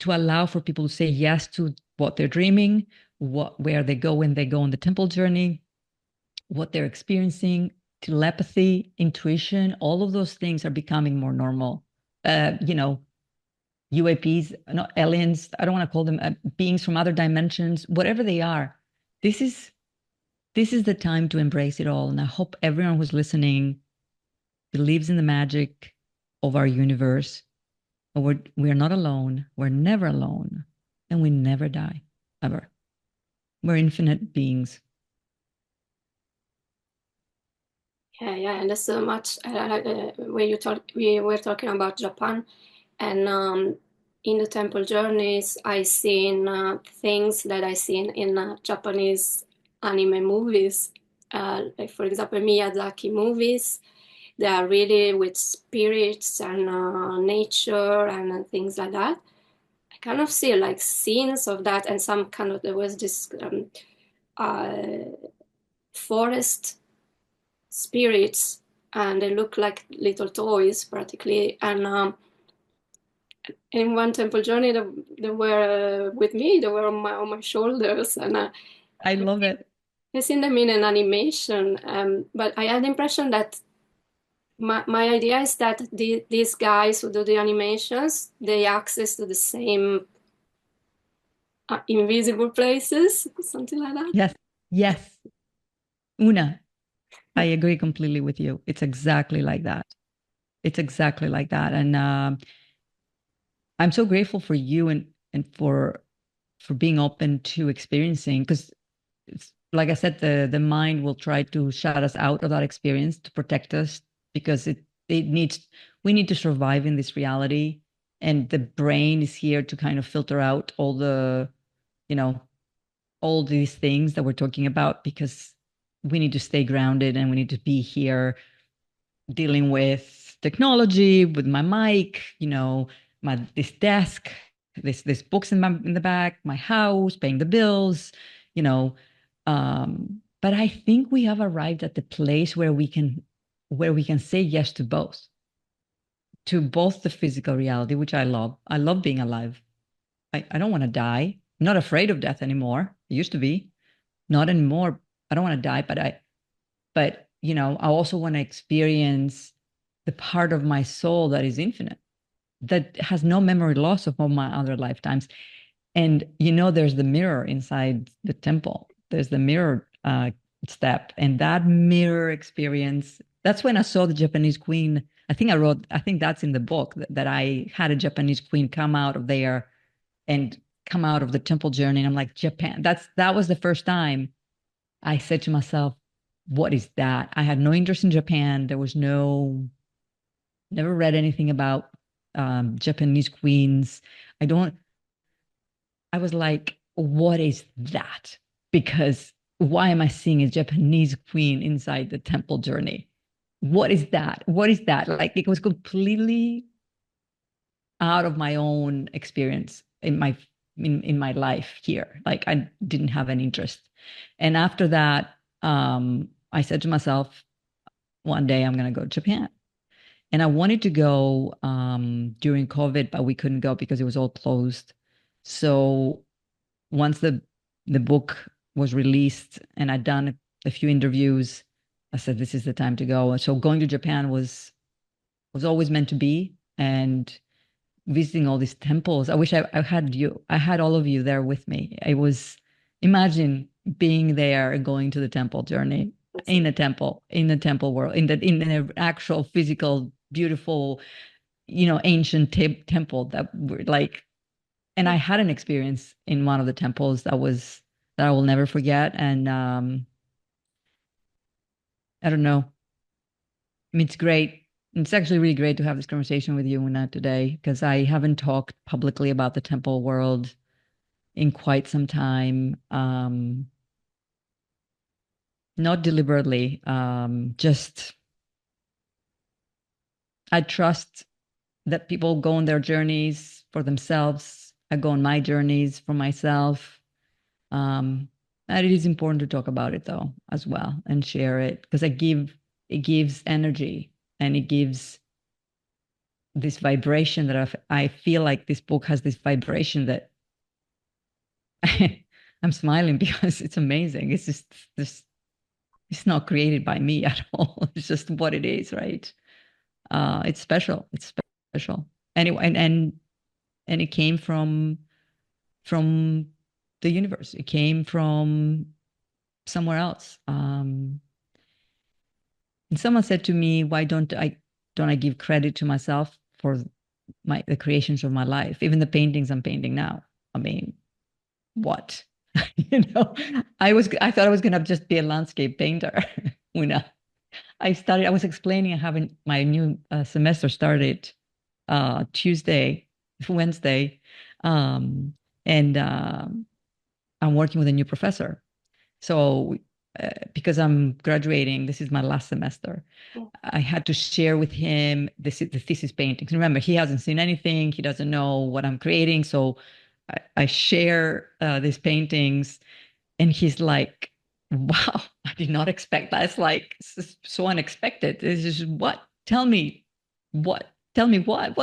to allow for people to say yes to what they're dreaming, where they go when they go on the temple journey, what they're experiencing, telepathy, intuition, all of those things are becoming more normal. Uh, you know, UAPs, not aliens. I don't want to call them beings from other dimensions, whatever they are. This is the time to embrace it all. And I hope everyone who's listening believes in the magic of our universe. We're not alone. We're never alone. And we never die, ever. We're infinite beings. Yeah, and there's so much when we were talking about Japan, and in the temple journeys, I seen things that I seen in Japanese anime movies, like for example Miyazaki movies. They are really with spirits and nature and things like that. I kind of see like scenes of that, and some kind of there was this uh, forest spirits, and they look like little toys practically. And in one temple journey, they were with me. They were on my shoulders, and I love it. I seen them in an animation. But I had the impression that my idea is that these guys who do the animations, they access to the same invisible places, something like that. Yes. Yes. Una, I agree completely with you. It's exactly like that. It's exactly like that. And I'm so grateful for you and for being open to experiencing, because it's like I said, the mind will try to shut us out of that experience to protect us, because it needs we need to survive in this reality. And the brain is here to kind of filter out all the, you know, all these things that we're talking about, because we need to stay grounded and we need to be here dealing with technology, with my mic, my this desk, this books in the back, my house, paying the bills, you know. But I think we have arrived at the place where we can say yes to both the physical reality, which I love. I love being alive. I don't want to die. I'm not afraid of death anymore. I used to be. Not anymore. I don't want to die, but I also want to experience the part of my soul that is infinite, that has no memory loss of all my other lifetimes. And there's the mirror inside the temple. There's the mirror step, and that mirror experience. That's when I saw the Japanese queen. I think that's in the book, that I had a Japanese queen come out of there and come out of the temple journey. And I'm like, Japan. That was the first time I said to myself, what is that? I had no interest in Japan. Never read anything about Japanese queens. I don't, I was like, what is that? Because why am I seeing a Japanese queen inside the temple journey? What is that? What is that? Like, it was completely out of my own experience in my life here. Like, I didn't have an interest. And after that, I said to myself, one day I'm going to go to Japan. And I wanted to go during COVID, but we couldn't go because it was all closed. So once the book was released and I'd done a few interviews, I said, this is the time to go. So going to Japan was always meant to be. And visiting all these temples. I wish I had you. I had all of you there with me. Imagine being there and going to the temple journey in the temple world, in an actual physical, beautiful, ancient temple that were like. And I had an experience in one of the temples that I will never forget. And I don't know. I mean, it's great. It's actually really great to have this conversation with you, Una, today, because I haven't talked publicly about the temple world in quite some time. Not deliberately. Just I trust that people go on their journeys for themselves. I go on my journeys for myself. And it is important to talk about it though as well and share it, because it gives energy, and it gives this vibration that I feel like this book has this vibration that I'm smiling because it's amazing. It's just this. It's not created by me at all. It's just what it is, right? It's special. It's special. Anyway, and and it came from the universe. It came from somewhere else. And someone said to me, "Why don't I give credit to myself for the creations of my life, even the paintings I'm painting now? I mean, what?" You know, I thought I was gonna just be a landscape painter. When I was explaining having my new semester started Tuesday, Wednesday, um, and I'm working with a new professor. So because I'm graduating, this is my last semester. Yeah. I had to share with him the thesis paintings. Remember, he hasn't seen anything. He doesn't know what I'm creating. So I share these paintings, and he's like, "Wow, I did not expect that. It's like so unexpected. It's just what? Tell me what? Tell me what?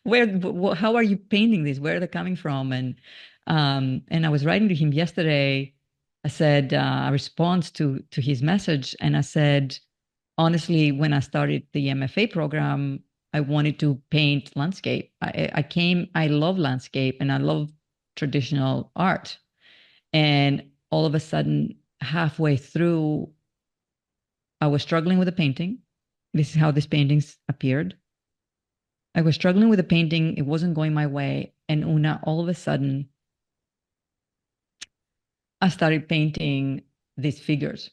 Where? How are you painting these? Where are they coming from?" And I was writing to him yesterday. I said a response to his message, and I said, honestly, when I started the MFA program, I wanted to paint landscape. I love landscape and I love traditional art. And all of a sudden, halfway through, I was struggling with a painting. This is how these paintings appeared. I was struggling with a painting. It wasn't going my way. And Una, all of a sudden, I started painting these figures.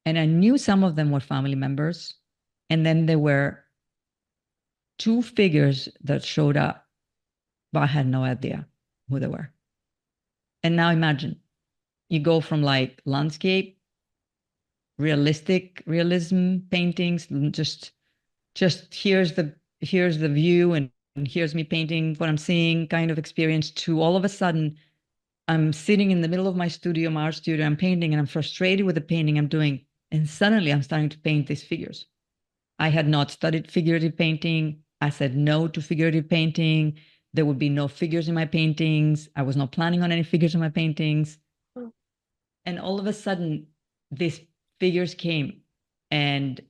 And I knew some of them were family members. And then there were two figures that showed up, but I had no idea who they were. And now imagine you go from like landscape, realism paintings, just here's the view and here's me painting what I'm seeing kind of experience, to all of a sudden I'm sitting in the middle of my studio, my art studio, I'm painting and I'm frustrated with the painting I'm doing. And suddenly I'm starting to paint these figures. I had not studied figurative painting. I said no to figurative painting. There would be no figures in my paintings. I was not planning on any figures in my paintings. Mm. And all of a sudden, these figures came. And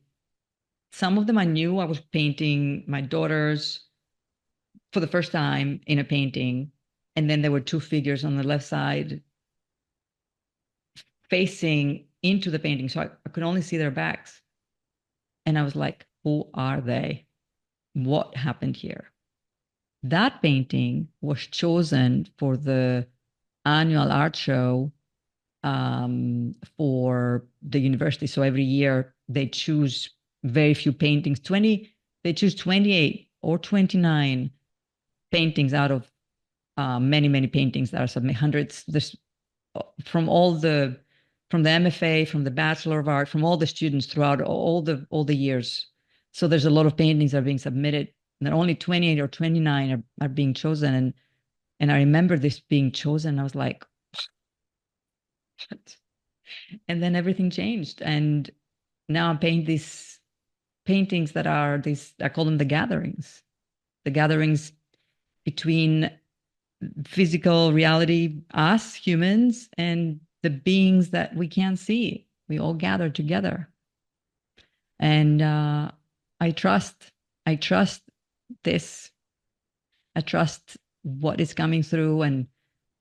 some of them I knew. I was painting my daughters for the first time in a painting. And then there were two figures on the left side facing into the painting. So I could only see their backs. And I was like, who are they? What happened here? That painting was chosen for the annual art show for the university. So every year they choose very few paintings, 20, they choose 28 or 29 paintings out of many paintings that are submitted, hundreds. There's from all the from the MFA, from the Bachelor of Art, from all the students throughout all the years. So there's a lot of paintings that are being submitted. And only 28 or 29 are being chosen. And I remember this being chosen. I was like, what? And then everything changed. And now I paint these paintings that are these, I call them the gatherings between physical reality, us humans, and the beings that we can't see. We all gather together. And I trust, I trust this. I trust what is coming through, and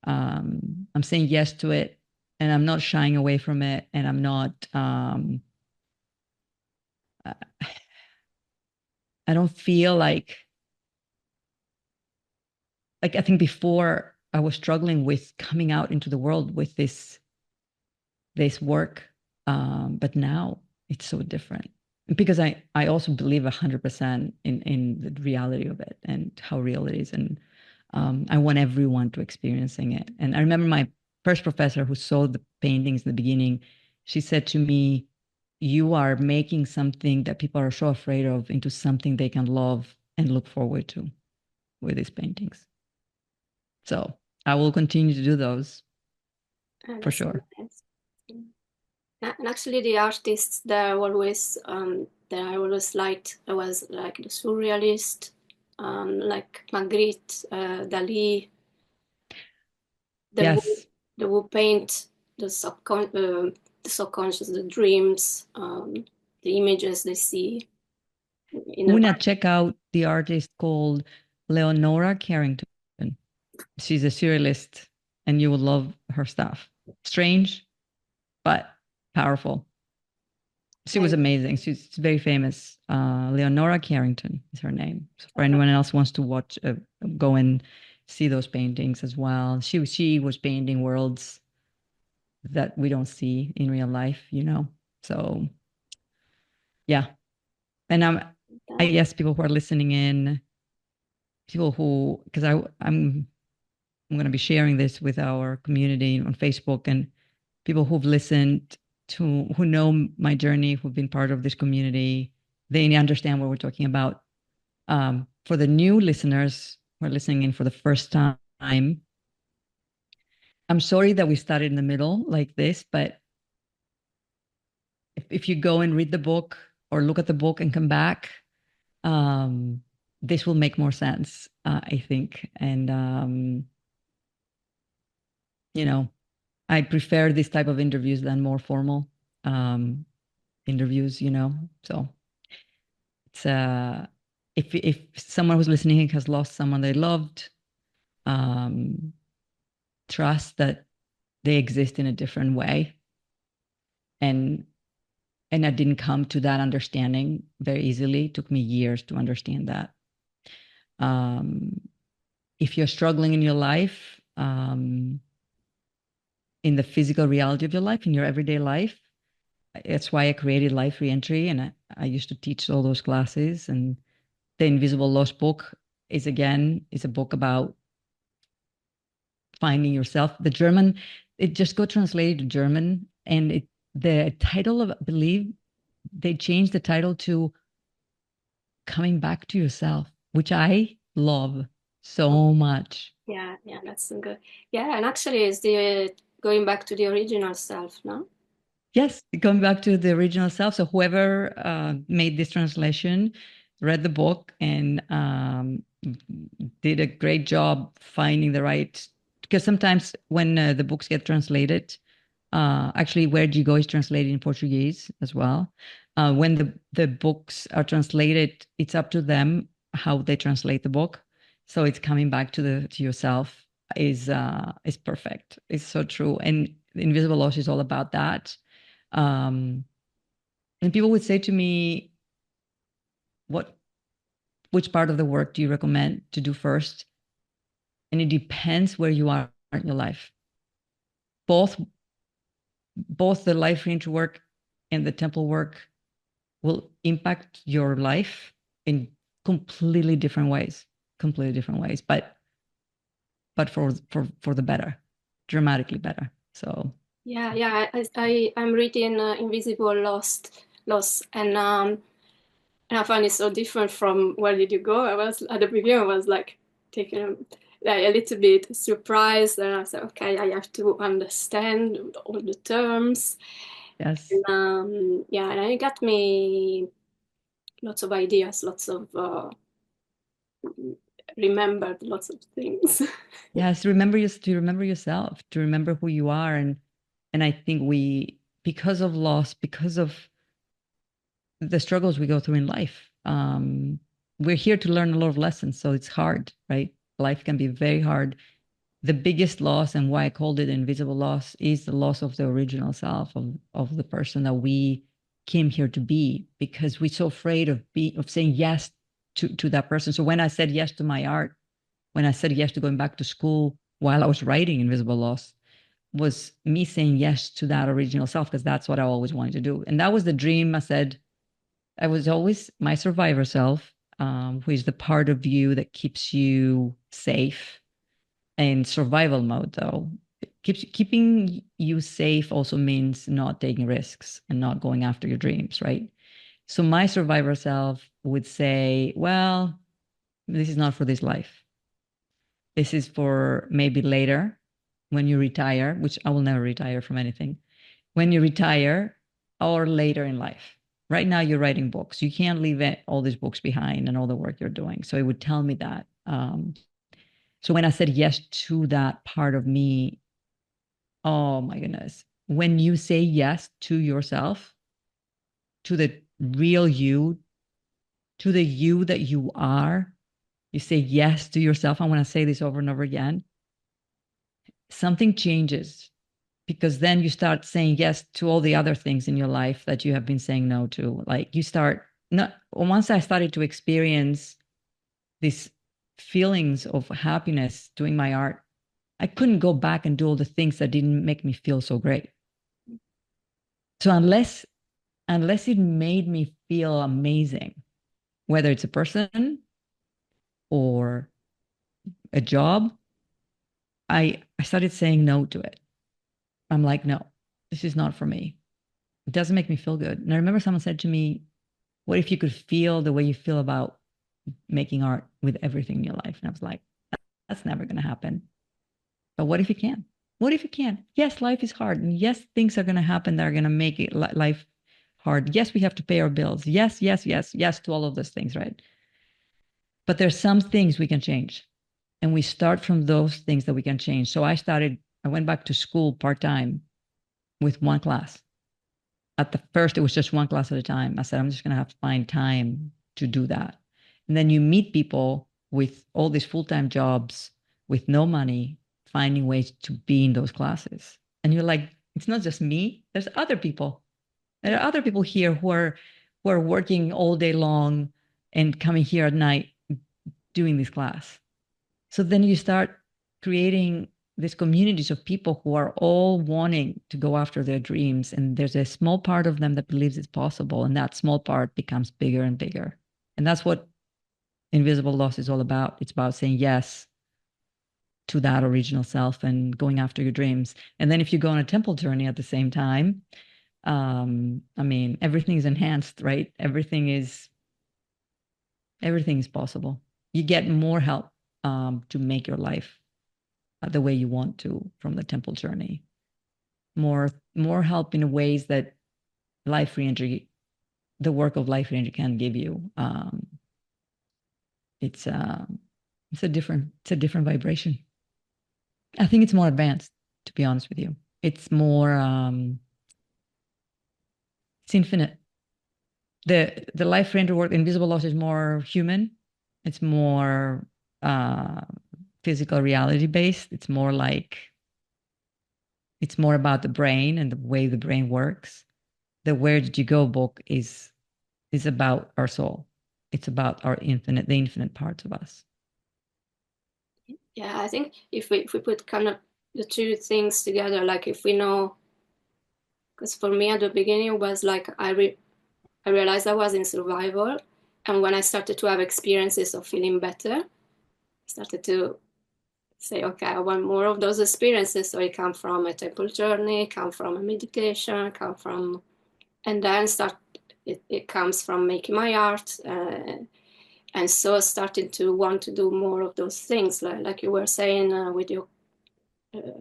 I'm saying yes to it, and I'm not shying away from it, and I'm not. I don't feel like I think before I was struggling with coming out into the world with this work, but now it's so different because I also believe 100% in the reality of it and how real it is, and I want everyone to experiencing it. And I remember my first professor who saw the paintings in the beginning, she said to me, "You are making something that people are so afraid of into something they can love and look forward to with these paintings." So I will continue to do those for That's so sure. nice. And actually, the artists that I always liked was like the Surrealist, like Magritte, Dali, the Yes. who paint the subconscious, the dreams, the images they see in the Una, back. check out the artist called Leonora Carrington. She's a surrealist, and you will love her stuff. Strange, but powerful. She was amazing. She's very famous. Leonora Carrington is her name. So for anyone else who wants to watch, go and see those paintings as well. She was painting worlds that we don't see in real life, you know. So yeah, and I guess people who are listening in, people who, because I'm going to be sharing this with our community on Facebook, and people who've listened to, who know my journey, who've been part of this community, they understand what we're talking about. For the new listeners who are listening in for the first time, I'm sorry that we started in the middle like this, but if you go and read the book or look at the book and come back, this will make more sense, I think. And, you know, I prefer this type of interviews than more formal interviews, you know. So it's if someone who's listening has lost someone they loved, trust that they exist in a different way, and I didn't come to that understanding very easily. It took me years to understand that. If you're struggling in your life, in the physical reality of your life, in your everyday life, that's why I created Life Reentry, and I used to teach all those classes. And the Invisible Lost book is a book about finding yourself. The German, it just got translated to German, and the title of, I believe, they changed the title to Coming Back to Yourself, which I love so much. Yeah, that's good. Yeah, and actually, it's the going back to the original self, no? Yes, going back to the original self. So whoever made this translation read the book and did a great job finding the right. Because sometimes when the books get translated, actually, Where Do You Go is translated in Portuguese as well. When the books are translated, it's up to them how they translate the book. So it's coming back to yourself is perfect. It's so true. And Invisible Loss is all about that. And people would say to me, which part of the work do you recommend to do first? And it depends where you are in your life. Both the life reentry work and the temple work will impact your life in completely different ways, but for the better, dramatically better. So Yeah. I'm reading Invisible Loss, and I find it so different from Where Did You Go? I was at the beginning, I was like taken a little bit surprised, and I said, okay, I have to understand all the terms. yes, And, yeah, and it got me lots of ideas, lots of remembered lots of things. yes. To remember yourself, to remember who you are, and I think because of loss, because of the struggles we go through in life, we're here to learn a lot of lessons. So it's hard, right? Life can be very hard. The biggest loss, and why I called it invisible loss, is the loss of the original self of the person that we came here to be, because we're so afraid of saying yes to that person. So when I said yes to my art, when I said yes to going back to school while I was writing Invisible Loss, was me saying yes to that original self, because that's what I always wanted to do. And that was the dream. I was always my survivor self, who is the part of you that keeps you safe. In survival mode, though, keeping you safe also means not taking risks and not going after your dreams, right? So my survivor self would say, well, this is not for this life. This is for maybe later when you retire, which I will never retire from anything. When you retire, or later in life. Right now, you're writing books. You can't leave all these books behind and all the work you're doing. So it would tell me that. So when I said yes to that part of me, oh my goodness. When you say yes to yourself, to the real you, to the you that you are, you say yes to yourself, I want to say this over and over again, something changes, because then you start saying yes to all the other things in your life that you have been saying no to. Like you start, not once I started to experience these feelings of happiness doing my art, I couldn't go back and do all the things that didn't make me feel so great. So unless it made me feel amazing, whether it's a person or a job, I started saying no to it. I'm like, no, this is not for me. It doesn't make me feel good. And I remember someone said to me, what if you could feel the way you feel about making art with everything in your life? And I was like, that's never going to happen. But what if you can? What if you can? Yes, life is hard. And yes, things are going to happen that are going to make it life hard. Yes, we have to pay our bills. Yes, yes, yes, yes to all of those things, right? But there's some things we can change. And we start from those things that we can change. So I went back to school part-time with one class. At the first, it was just one class at a time. I said, I'm just going to have to find time to do that. And then you meet people with all these full-time jobs, with no money, finding ways to be in those classes. And you're like, it's not just me. There's other people. There are other people here who are working all day long and coming here at night doing this class. So then you start creating these communities of people who are all wanting to go after their dreams. And there's a small part of them that believes it's possible. And that small part becomes bigger and bigger. And that's what Invisible Loss is all about. It's about saying yes to that original self and going after your dreams. And then if you go on a temple journey at the same time, I mean, everything is enhanced, right? Everything is possible. You get more help to make your life the way you want to from the temple journey. More help in ways that Life Reentry, the work of Life Reentry can give you. It's a different vibration. I think it's more advanced, to be honest with you. It's more it's infinite. The Life Reentry work, Invisible Loss, is more human. It's more physical reality based. It's more about the brain and the way the brain works. The Where Did You Go book is about our soul. It's about the infinite parts of us. Yeah, I think if we put kind of the two things together, like if we know, because for me at the beginning it was like I realized I was in survival, and when I started to have experiences of feeling better, I started to say, okay, I want more of those experiences. So it come from a temple journey, come from a meditation, come from, and then it comes from making my art, and so starting to want to do more of those things, like you were saying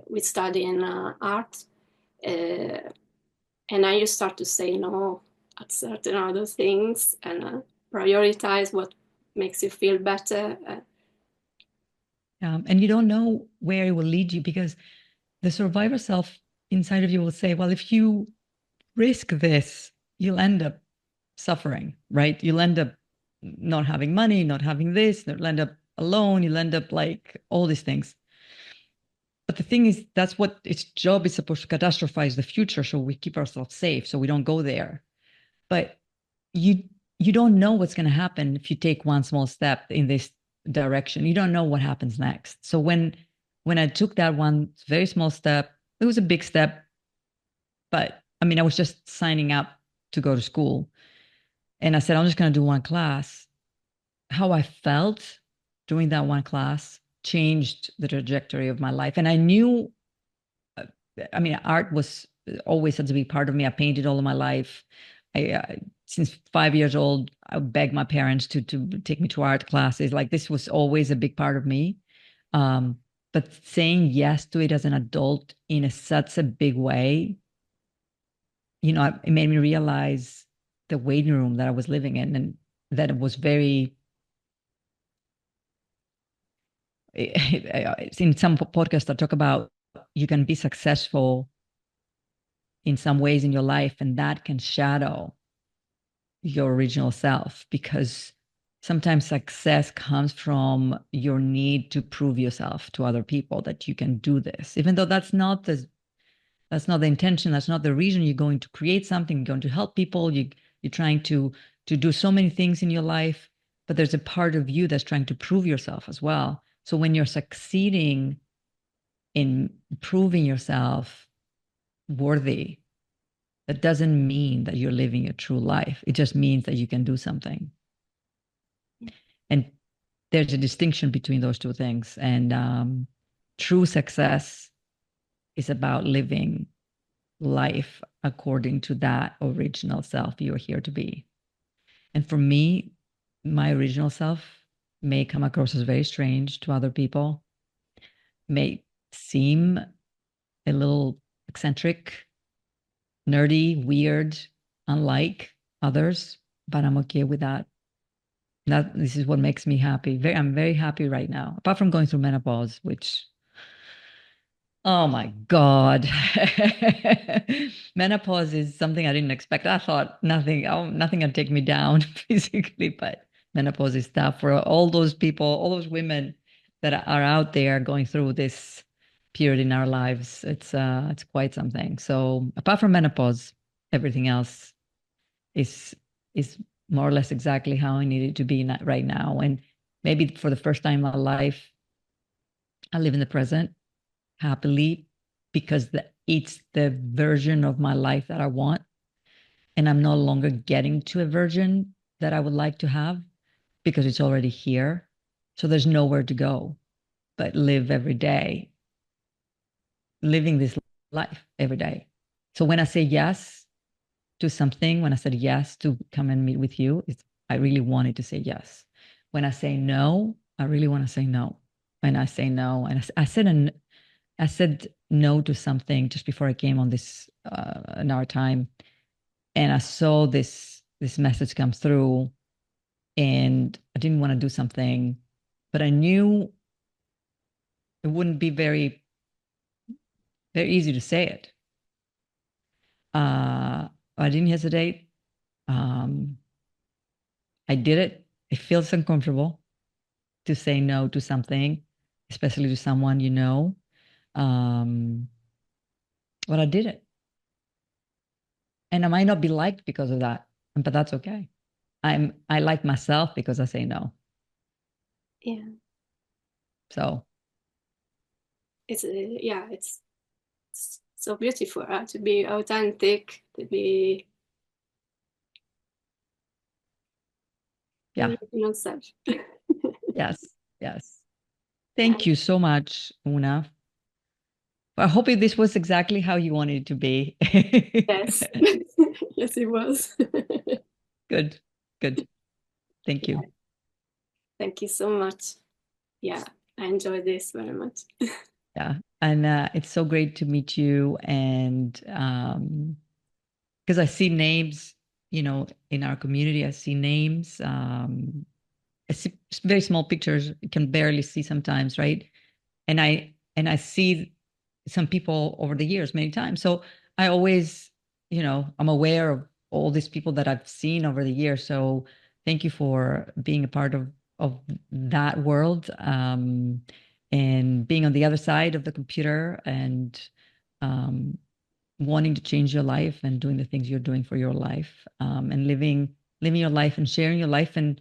with studying art, and then you start to say no at certain other things and prioritize what makes you feel better. And you don't know where it will lead you, because the survivor self inside of you will say, well, if you risk this, you'll end up suffering, right? You'll end up not having money, not having this, you'll end up alone, you'll end up like all these things. But the thing is, that's what its job is supposed to catastrophize the future, so we keep ourselves safe, so we don't go there. But you don't know what's going to happen if you take one small step in this direction. You don't know what happens next. So when I took that one very small step, it was a big step, but I mean, I was just signing up to go to school. And I said, I'm just going to do one class. How I felt doing that one class changed the trajectory of my life. And I knew, I mean, art was always had to be part of me. I painted all of my life. Since 5 years old, I begged my parents to take me to art classes. Like this was always a big part of me. But saying yes to it as an adult in such a big way, it made me realize the waiting room that I was living in, and that it was very. In some podcasts, I talk about you can be successful in some ways in your life, and that can shadow your original self, because sometimes success comes from your need to prove yourself to other people that you can do this, even though that's not the intention. That's not the reason you're going to create something. You're going to help people. You're trying to do so many things in your life, but there's a part of you that's trying to prove yourself as well. So when you're succeeding in proving yourself worthy, that doesn't mean that you're living a true life. It just means that you can do something. And there's a distinction between those two things. And true success is about living life according to that original self you're here to be. And for me, my original self may come across as very strange to other people, may seem a little eccentric, nerdy, weird, unlike others, but I'm okay with that. This is what makes me happy. I'm very happy right now, apart from going through menopause, which, oh my God. Menopause is something I didn't expect. I thought nothing would take me down physically, but menopause is tough for all those people, all those women that are out there going through this period in our lives. It's quite something. So apart from menopause, everything else is is more or less exactly how I need it to be right now. And maybe for the first time in my life, I live in the present happily because it's the version of my life that I want. And I'm no longer getting to a version that I would like to have because it's already here. So there's nowhere to go but live every day, living this life every day. So when I say yes to something, when I said yes to come and meet with you, I really wanted to say yes. When I say no, I really want to say no. When I say no, and I said no to something just before I came on this in our time, and I saw this message come through, and I didn't want to do something, but I knew it wouldn't be very easy to say it. I didn't hesitate. Um, I did it. It feels uncomfortable to say no to something, especially to someone you know. Um, but I did it. And I might not be liked because of that, but that's okay. I like myself because I say no. Yeah. So It's so beautiful to be authentic, to be yeah, yourself. yes, yes. Yeah. Thank you so much, Una. I hope this was exactly how you wanted it to be. Yes. Yes, it was. Good, good. Thank Yeah. you. Thank you so much. Yeah, I enjoyed this very much. Yeah. And it's so great to meet you. And because I see names, in our community, I see names. I see very small pictures. You can barely see sometimes, right? And I see some people over the years many times. So I always, I'm aware of all these people that I've seen over the years. So thank you for being a part of that world, and being on the other side of the computer, and um, wanting to change your life and doing the things you're doing for your life, and living your life and sharing your life. And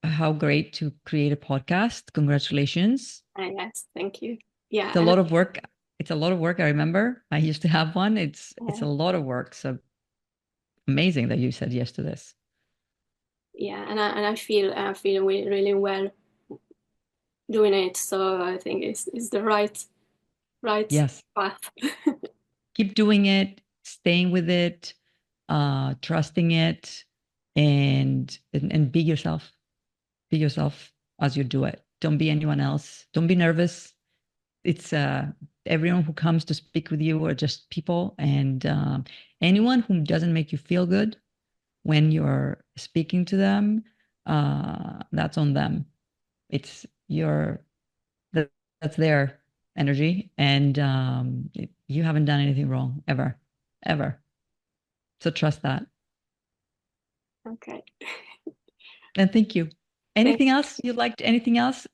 how great to create a podcast. Congratulations. Yes, thank you. Yeah, It's a and lot of work. It's a lot of work. I remember I used to have one. It's uh, a lot of work. So amazing that you said yes to this. yeah, and I feel really well doing it. So I think it's the right Yes. path. Keep doing it, staying with it, trusting it, and be yourself. Be yourself as you do it. Don't be anyone else. Don't be nervous. It's everyone who comes to speak with you are just people, and anyone who doesn't make you feel good when you're speaking to them, that's on them. It's your that, that's their energy, and you haven't done anything wrong ever, ever. So trust that. Okay. And thank you. Anything else you liked? Anything else?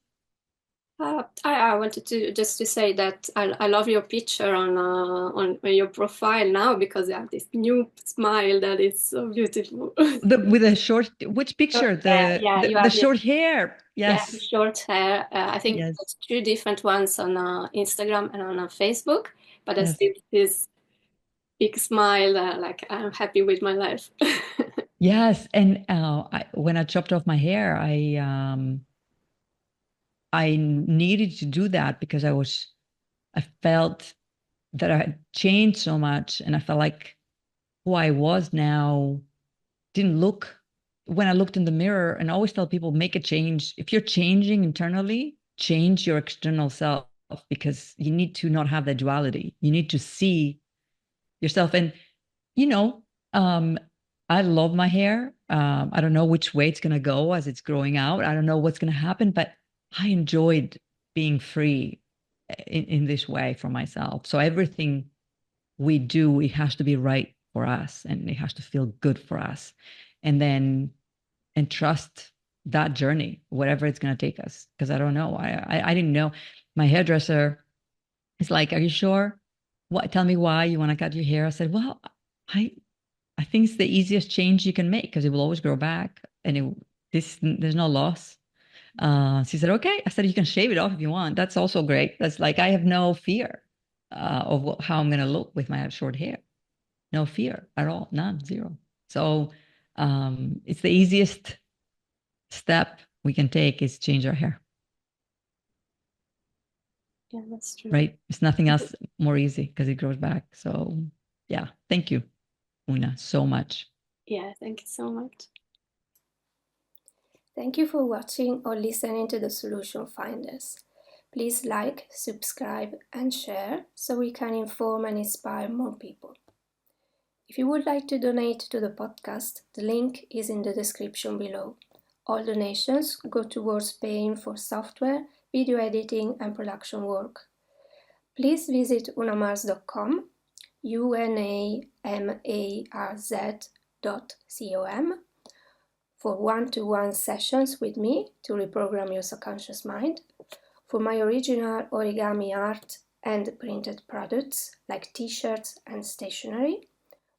I wanted to say that I love your picture on your profile now, because you have this new smile that is so beautiful. With a short, which picture? Yeah, you The have short hair. yeah, Yes. short hair. I think Yes. there's two different ones on Instagram and on Facebook, but I Yes. still this big smile, like I'm happy with my life. Yes. And when I chopped off my hair, I needed to do that because I felt that I had changed so much, and I felt like who I was now didn't look when I looked in the mirror. And I always tell people, make a change. If you're changing internally, change your external self, because you need to not have that duality. You need to see yourself. And, you know, um, I love my hair. I don't know which way it's going to go as it's growing out. I don't know what's going to happen, but I enjoyed being free in this way for myself. So everything we do, it has to be right for us and it has to feel good for us. And then, and trust that journey, whatever it's going to take us. Because I don't know. I didn't know. My hairdresser is like, are you sure? What? Tell me why you want to cut your hair. I said, well, I, I think it's the easiest change you can make because it will always grow back and there's no loss. She said, okay. I said, you can shave it off if you want. That's also great. That's like, I have no fear of how I'm going to look with my short hair. No fear at all. None, zero. So it's the easiest step we can take is change our hair. Yeah, that's true. Right? It's nothing else more easy because it grows back. So yeah, thank you, Una, so much. Yeah, thank you so much. Thank you for watching or listening to the Solution Finders. Please like, subscribe, and share so we can inform and inspire more people. If you would like to donate to the podcast, the link is in the description below. All donations go towards paying for software, video editing, and production work. Please visit unamarz.com, unamarz.com, for one-to-one sessions with me to reprogram your subconscious mind, for my original origami art and printed products like t-shirts and stationery,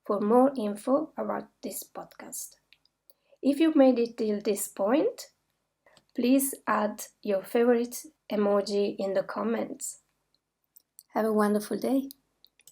for more info about this podcast. If you've made it till this point, please add your favorite emoji in the comments. Have a wonderful day.